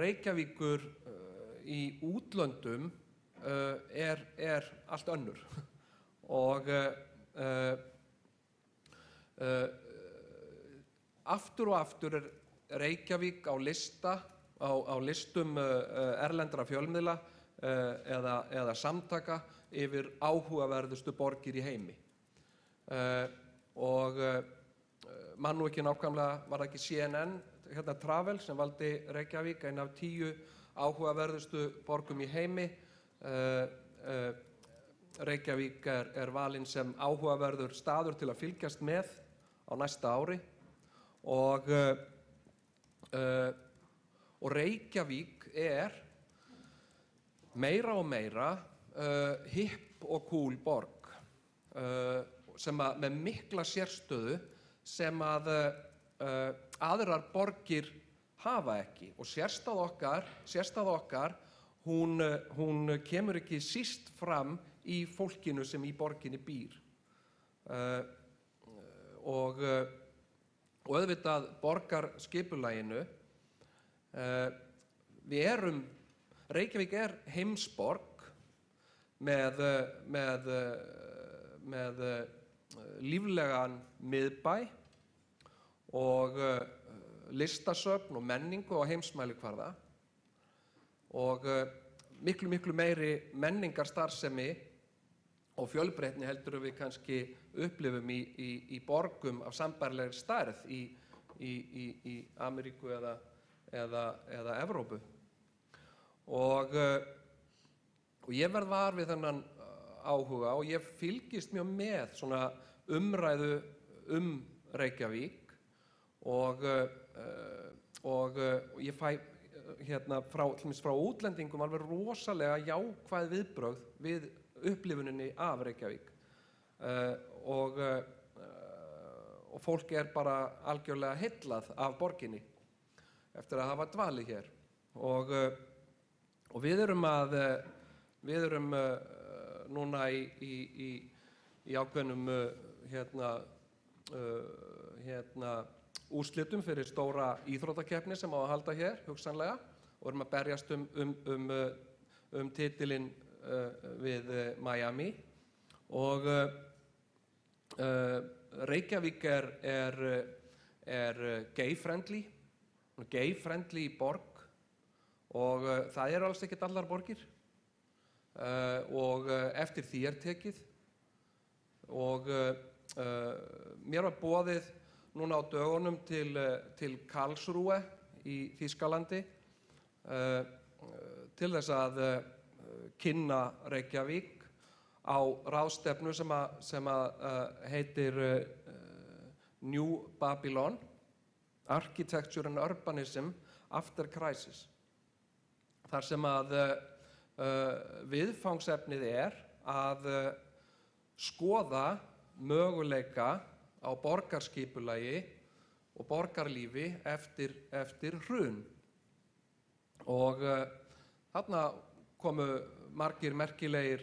Reykjavíkur í útlöndum er allt önnur og aftur og aftur Reykjavík á listum erlendra fjölmiðla eða samtaka yfir áhugaverðustu borgir í heimi og man nú ekki nákvæmlega, var það ekki CNN Travel sem valdi Reykjavík einn af 10 áhugaverðustu borgum í heimi. Reykjavík er valin sem áhugaverður staður til að fylgjast með á næsta ári og Reykjavík er meira og meira hipp og cool borg sem með mikla sérstöðu sem aðrar borgir hafa ekki og sérstæða okkar hún kemur ekki síst fram í fólkinu sem í borginni býr og auðvitað borgarskipulaginu Reykjavík er heimsborg með líflegan miðbæ og listasöfn og menningu á heimsmælikvarða og miklu meiri menningarstarfsemi og fjölbreytni heldur við kannski upplifum í borgum af sambærilegri stærð í Ameríku eða Evrópu og ég verð var við þennan áhuga og ég fylgist mjög með svona umræðu Reykjavík og ég fæ frá útlendingum alveg rosalega jákvæð viðbrögð við upplifuninni af Reykjavík og fólk bara algjörlega heillað af borginni eftir að hafa dvalið hér og við erum núna í ákveðnum úrslitum fyrir stóra íþróttakeppni sem á að halda hér hugsanlega og erum að berjast titilinn við Miami og Reykjavík er gay-friendly borg og það eru alls ekkert allar borgir og eftir því tekið og mér var boðið núna á dögunum til Karlsruhe í Þýskalandi til þess að kynna Reykjavík á ráðstefnu sem heitir New Babylon, Architecture and Urbanism After Crisis. Þar sem að viðfangsefnið að skoða möguleika á borgarskipulagi og borgarlífi eftir hrun. Og þarna komu margir merkilegir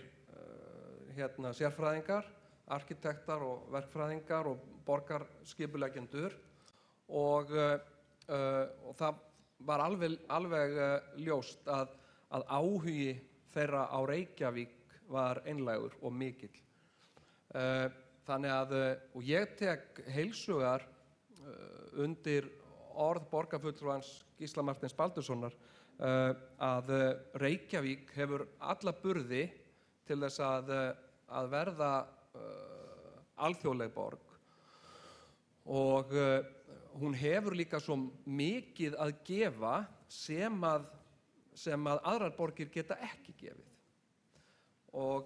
sérfræðingar, arkitektar og verkfræðingar og borgarskipuleggjendur og það var alveg ljóst að áhugi þeirra á Reykjavík var einlægur og mikill. Og ég tek heilshugar undir orð borgarfulltrúans Gísla Marteins Baldurssonar að Reykjavík hefur alla burði til þess að verða alþjóðleg borg og hún hefur líka svo mikið að gefa sem að aðrar borgir geta ekki gefið. Og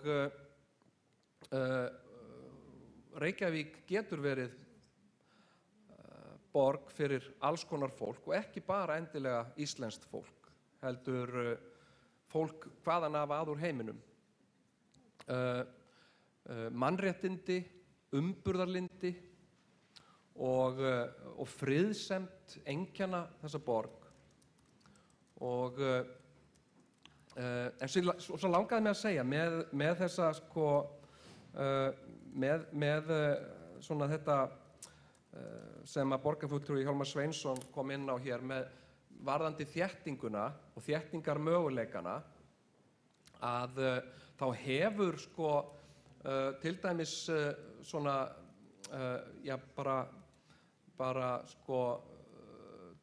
Reykjavík getur verið borg fyrir alls konar fólk og ekki bara endilega íslenskt fólk, heldur fólk hvaðan af að úr heiminum. Mannréttindi, umburðarlyndi og friðsemd einkenna þessa borg. En svo langaði mig að segja með þessa með svona þetta sem að borgarfulltrúi Hjálmar Sveinsson kom inn á hér með varðandi þéttinguna og þéttingarmöguleikana að þá hefur til dæmis svona bara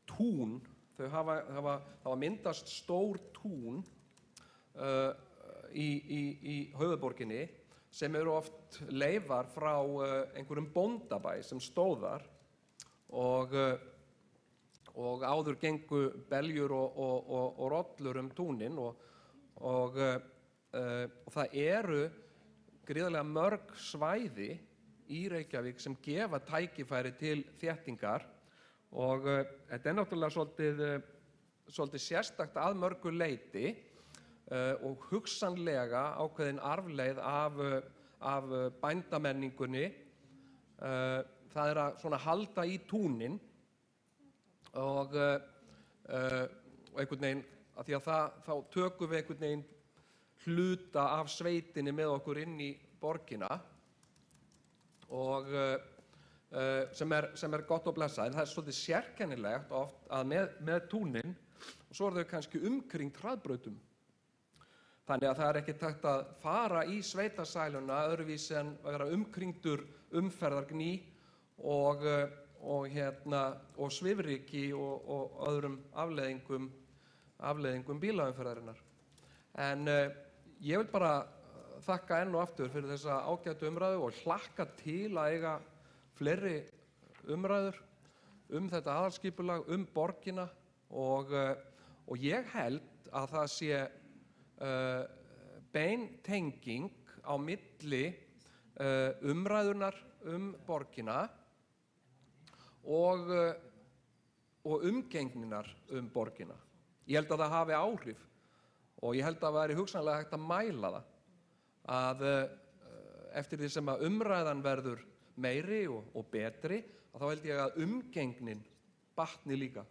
tún, þau hafa myndast stór tún í höfuðborginni sem eru oft leifar frá einhverjum bóndabæ sem stóðar og áður gengu beljur og rollur túnin og það eru gríðarlega mörg svæði í Reykjavík sem gefa tækifæri til þéttingar og þetta náttúrulega svolítið sérstakt að mörgu leyti og hugsanlega ákveðin arfleið af bændamenningunni. Það að svona halda í túnin og einhvern veginn, af því að þá tökum við einhvern veginn hluta af sveitinni með okkur inn í borgina og sem gott og blessað, en það svolítið sérkennilegt oft að með túnin og svo þau kannski umkringt hraðbrautum. Þannig að það ekkert hægt að fara í sveitasæluna öðruvísi en að vera umkringdur umferðargný og svifryki og öðrum afleiðingum bílaumferðarinnar. En ég vil bara þakka enn og aftur fyrir þessa ágætu umræðu og hlakka til að eiga fleiri umræður þetta aðalskipulag, borgina og ég held að það sé bein tenging á milli umræðunar borgina og umgengninar borgina. Ég held að það hafi áhrif og ég held að það væri hugsanlega hægt að mæla það að eftir því sem að umræðan verður meiri og betri, að þá held ég að umgengnin batni líka.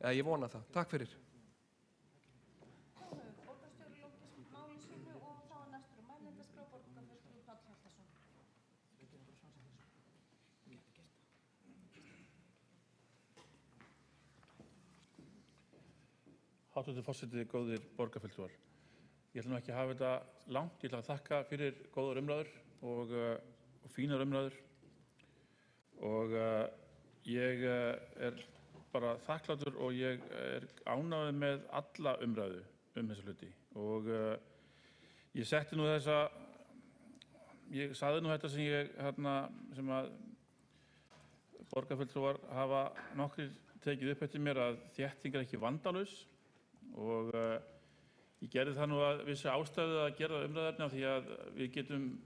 Eða ég vona það. Takk fyrir. Háttvirtur forseti, góðir borgarfulltrúar. Ég ætla nú ekki að hafa þetta langt. Ég ætla að þakka fyrir góðar umræður og fínar umræður. Og ég er bara þakklátur og ég er ánægður með alla umræðu þessa hluti. Og ég setti nú ég sagði nú þetta sem að borgarfulltrúar hafa nokkrir tekið upp eftir mér, að þétting er ekki vandalaus. Og ég gerði það nú að vissi ástæðu að gera umræðuefni af því að við getum,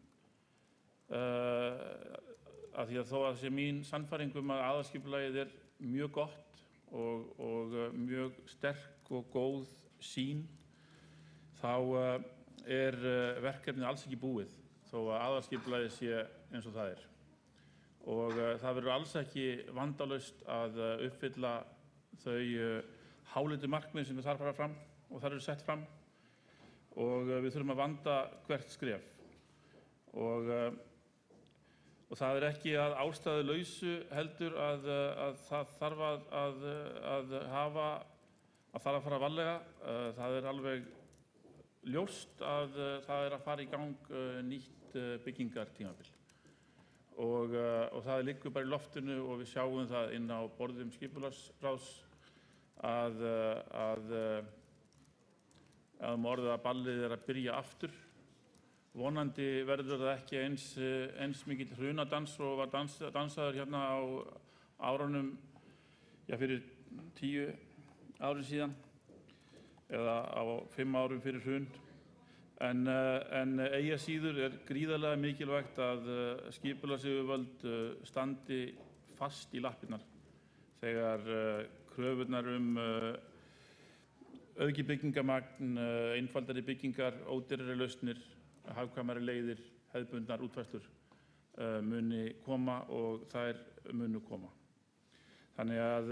af því að þó að sé mín sannfæring að aðalskipulagið er mjög gott og mjög sterk og góð sýn, þá er verkefnið alls ekki búið þó að aðalskipulagið sé eins og það er. Og það verður alls ekki vandalaust að uppfylla þau háleitu markmið sem þar fara fram og þar eru sett fram, og við þurfum að vanda hvert skref. Og það er ekki að ástæðulausu heldur að það þarf að fara varlega. Það er alveg ljóst að það er að fara í gang nýtt byggingartímabil. Og það liggur bara í loftinu og við sjáum það inn á borðum skipulagsráðs að orðið að ballið er að byrja aftur. Vonandi verður það ekki eins mikill hrunadans og var dansaður hérna á árunum fyrir 10 árum síðan eða á 5 árum fyrir hrun. En eigi að síður er gríðarlega mikilvægt að skipulagsyfirvöld standi fast í lappirnar þegar kröfurnar aukið byggingamagn, einfaldari byggingar, ódýrari lausnir, hagkvæmari leiðir, hefðbundnar útfærslur muni koma og þær munu koma. Þannig að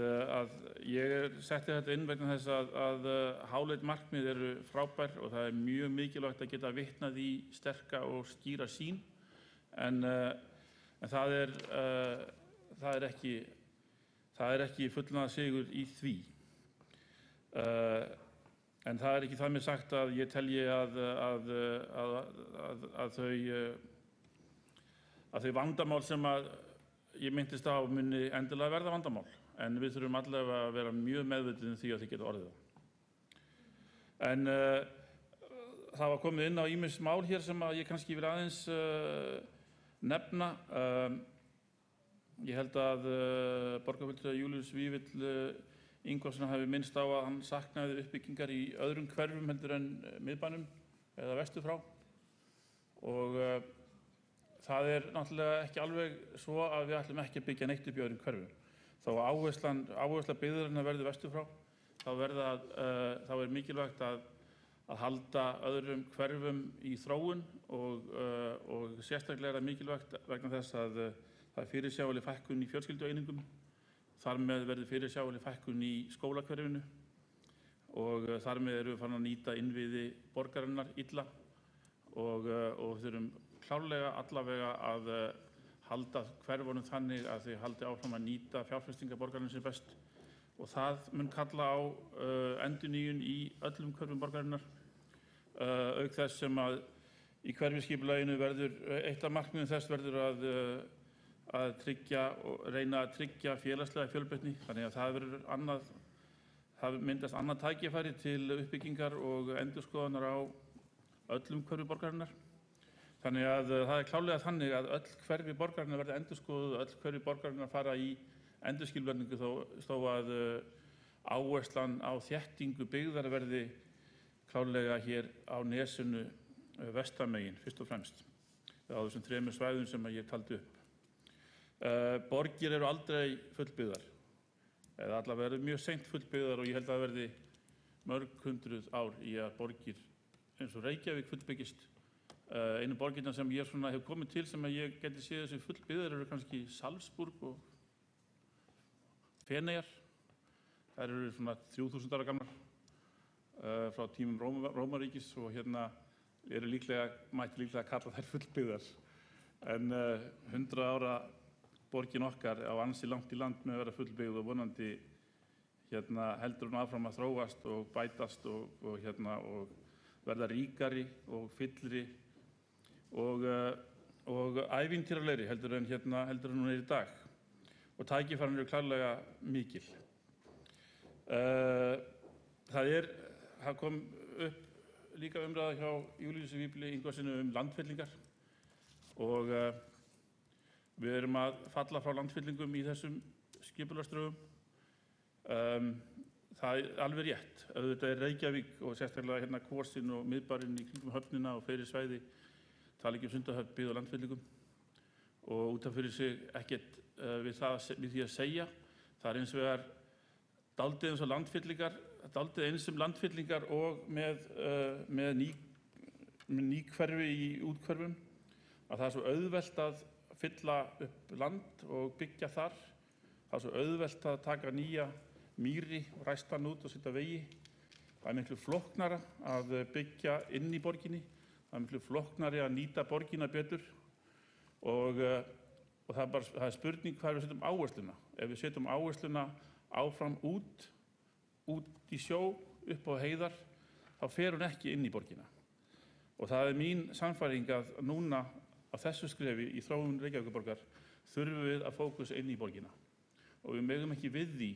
ég setti þetta inn vegna þess að háleit markmið eru frábær og það er mjög mikilvægt að geta vitnað í sterka og skýra sýn, en það er ekki fullnaðarsigur í því. En það er ekki þar með sagt að ég telji að þau vandamál sem ég minntist á muni endilega verða vandamál, en við þurfum allavega að vera mjög meðvituð um því að þið geta orðið það. En það var komið inn á ýmis mál hér sem ég kannski vil aðeins nefna. Ég held að borgarfulltrúi Júlíus Vífill Ingvarsson hafi minnst á að hann saknaði uppbyggingar í öðrum hverfum heldur en miðbænum eða vestur frá. Og það er náttúrulega ekki alveg svo að við ætlum ekki að byggja neitt upp í öðrum hverfum. Þó áhersla byggðarinnar verður vestur frá, þá er mikilvægt að halda öðrum hverfum í þróun og sérstaklega er það mikilvægt vegna þess að það er fyrirsjáanleg fækkun í fjölskyldueiningum. Þar með verður fyrirsjáanleg fækkun í skólahverfinu og þar með erum við farin að nýta innviði borgarinnar illa og þurfum klárlega allavega að halda hverfunum þannig að þau haldi áfram að nýta fjárfestingar borgarinnar sem best, og það mun kalla á endurnýjun í öllum hverfum borgarinnar, auk þess sem að í hverfiskipulaginu verður eitt af markmiðum þess verður að reyna að tryggja félagslega fjölbreytni, þannig að það myndast annað tækifæri til uppbyggingar og endurskoðunar á öllum hverfi borgarinnar. Þannig að það er klárlega þannig að öll hverfi borgarinnar verði endurskoðuð og öll hverfi borgarinnar fara í endurskipulagningu þó að áherslan á þéttingu byggðar verði klárlega hér á nesinu vestamegin fyrst og fremst, á þessum 3 svæðum sem ég taldi upp. Borgir eru aldrei fullbyggðar. eða allavega verið mjög seint fullbyggðar og ég held að það verði mörg hundruð ár í að borgir eins og Reykjavík fullbyggist. Einu borgirna sem ég svona hef komið til sem að ég geti séð þessi fullbyggðar eru kannski Salzburg og Feneyjar. Þær eru svona 3000 ára gamlar frá tímum Rómaríkis og hérna eru mætti líklega kalla þær fullbyggðar. En 100 ára borgin okkar á ansi langt í land með að vera fullbyggð og vonandi heldur hún áfram að þróast og bætast og verða ríkari og fyllri og ævintýralegri heldur en hún er í dag. Og tækifærin eru klárlega mikil. Það kom upp líka umræða hjá Júlíusi Vífli Ingvarssyni landfyllingar og við erum að falla frá landfyllingum í þessum skipulagsdrögum. Það er alveg rétt. Auðvitað er Reykjavík og sérstaklega Kvosin og miðbærinn í kringum höfnina og fleiri svæði tala ekki Sundahöfn byggð á landfyllingum og út af fyrir sig ekkert við því að segja. Það er hins vegar dálítið eins og landfyllingar, dálítið eins landfyllingar og með nýhverfi í úthverfum að það er svo auðvelt að fylla upp land og byggja þar. Það er svo auðvelt að taka nýja mýri og ræsta hann út og setja vegi. Það er miklu flóknara að byggja inn í borginni. Það er miklu flóknari að nýta borgina betur og það er spurning hvað við setjum áhersluna. Ef við setjum áhersluna áfram út í sjó, upp á heiðar, þá fer hún ekki inn í borgina. Og það er mín sannfæring að núna á þessu skrefi í þróun Reykjavíkurborgar þurfum við að fókusa inn í borgina. Og við megum ekki við því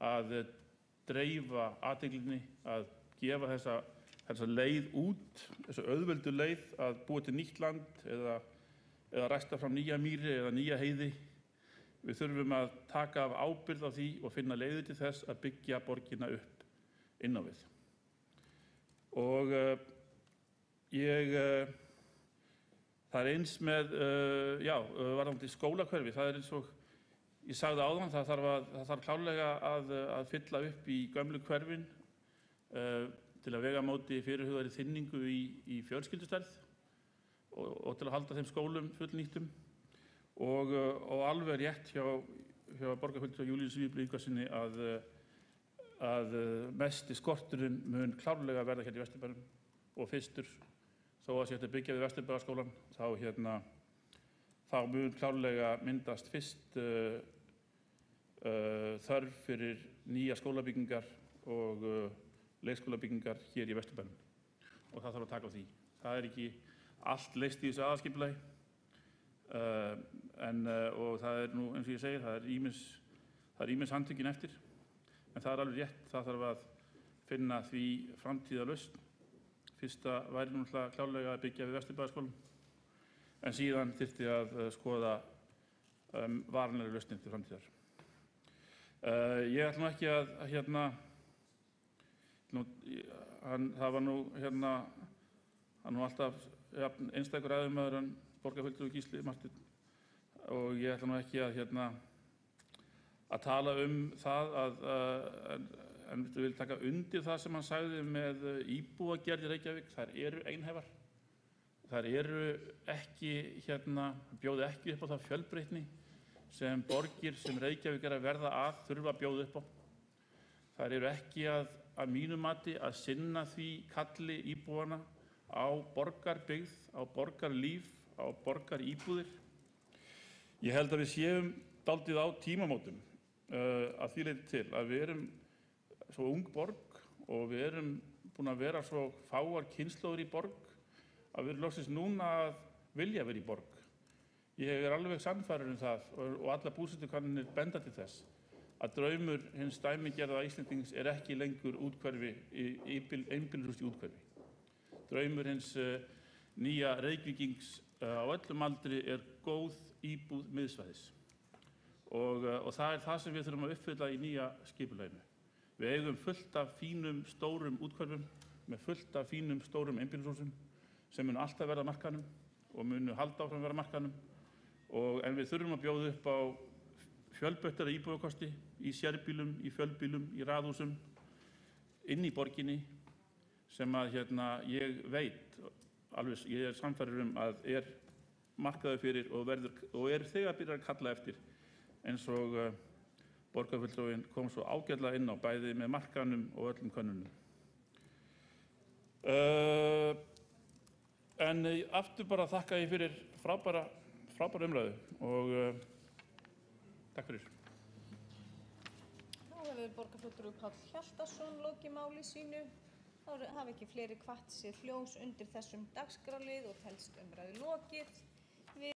að dreifa athyglinni, að gefa þessa leið út, þessa auðveldu leið að búa til nýtt land eða ræsta fram nýja mýri eða nýja heiði. Við þurfum að taka af ábyrgð á því og finna leiðir til þess að byggja borgina upp inn á við. Og það er eins með, varðandi skólahverfi, það er eins og ég sagði áðan, það þarf klárlega að fylla upp í gömlu hverfin til að vega á móti fyrirhugaðri þynningu í fjölskyldustærð og til að halda þeim skólum fullnýttum. Og alveg rétt hjá borgarfulltrúa Júlíusi Vífli Ingvarssyni að mesti skorturinn mun klárlega verða hérna í Vesturbænum og fyrstur þó að sé hægt að byggja við Vesturbæjarskólann þá mun klárlega myndast fyrst þörf fyrir nýja skólabyggingar og leikskólabyggingar hér í Vesturbænum og það þarf að taka á því. Það er ekki allt leyst í þessu aðalskipulagi og það er nú eins og ég segi, það er ýmis handtökin eftir en það er alveg rétt, það þarf að finna því framtíðarlausn. Fyrsta væri náttúrulega klárlega að byggja við Vesturbæjarskólann en síðan þyrfti að skoða varanlegri lausnir til framtíðar. Ég ætla nú ekki það var nú alltaf einstakur ræðumaður en borgarfulltrúi Gísli Marteinn og ég ætla nú ekki að tala það en við viljum taka undir það sem hann sagði með íbúagerð í Reykjavík. Þær eru einhæfar. Þær eru ekki bjóða ekki upp á það fjölbreytni sem borgir sem Reykjavík er að verða þurfa að bjóða upp á. Þær eru ekki að mínu mati að sinna því kalli íbúana á borgarbyggð, á borgarlíf, á borgaríbúðir. Ég held að við séum dálítið á tímamótum að því leyti til að við erum svo ung borg og við erum búin að vera svo fáar kynslóðir í borg að við erum loksins núna að vilja vera í borg. Ég er alveg sannfærður það og allar búsetukannanir benda til þess að draumur hins dæmigerða Íslendings er ekki lengur úthverfi, einbýlishús í úthverfi. Draumur hins nýja Reykvíkings á öllum aldri er góð íbúð miðsvæðis og það er það sem við þurfum að uppfylla í nýja skipulaginu. Við eigum fullt af fínum stórum úthverfum með fullt af fínum stórum einbýlishúsum sem munu alltaf verða markaðnum og munu halda áfram verða markaðnum en við þurfum að bjóða upp á fjölbreyttari íbúðakosti í sérbýlum, í fjölbýlum, í raðhúsum, inn í borginni sem að ég veit, alveg ég sannfærður að markaður fyrir og þegar byrjar að kalla eftir eins og borgarfulltrúinn kom svo ágætlega inn á bæði með markaðnum og öllum könnunum. En aftur bara þakka ég fyrir frábæra umræðu og takk fyrir. Þá hefur borgarfulltrúi Páll Hjaltason lokið máli sínu. Þá hafa ekki fleiri hvatt sér hljós undir þessum dagskrárlið og telst umræðu lokið.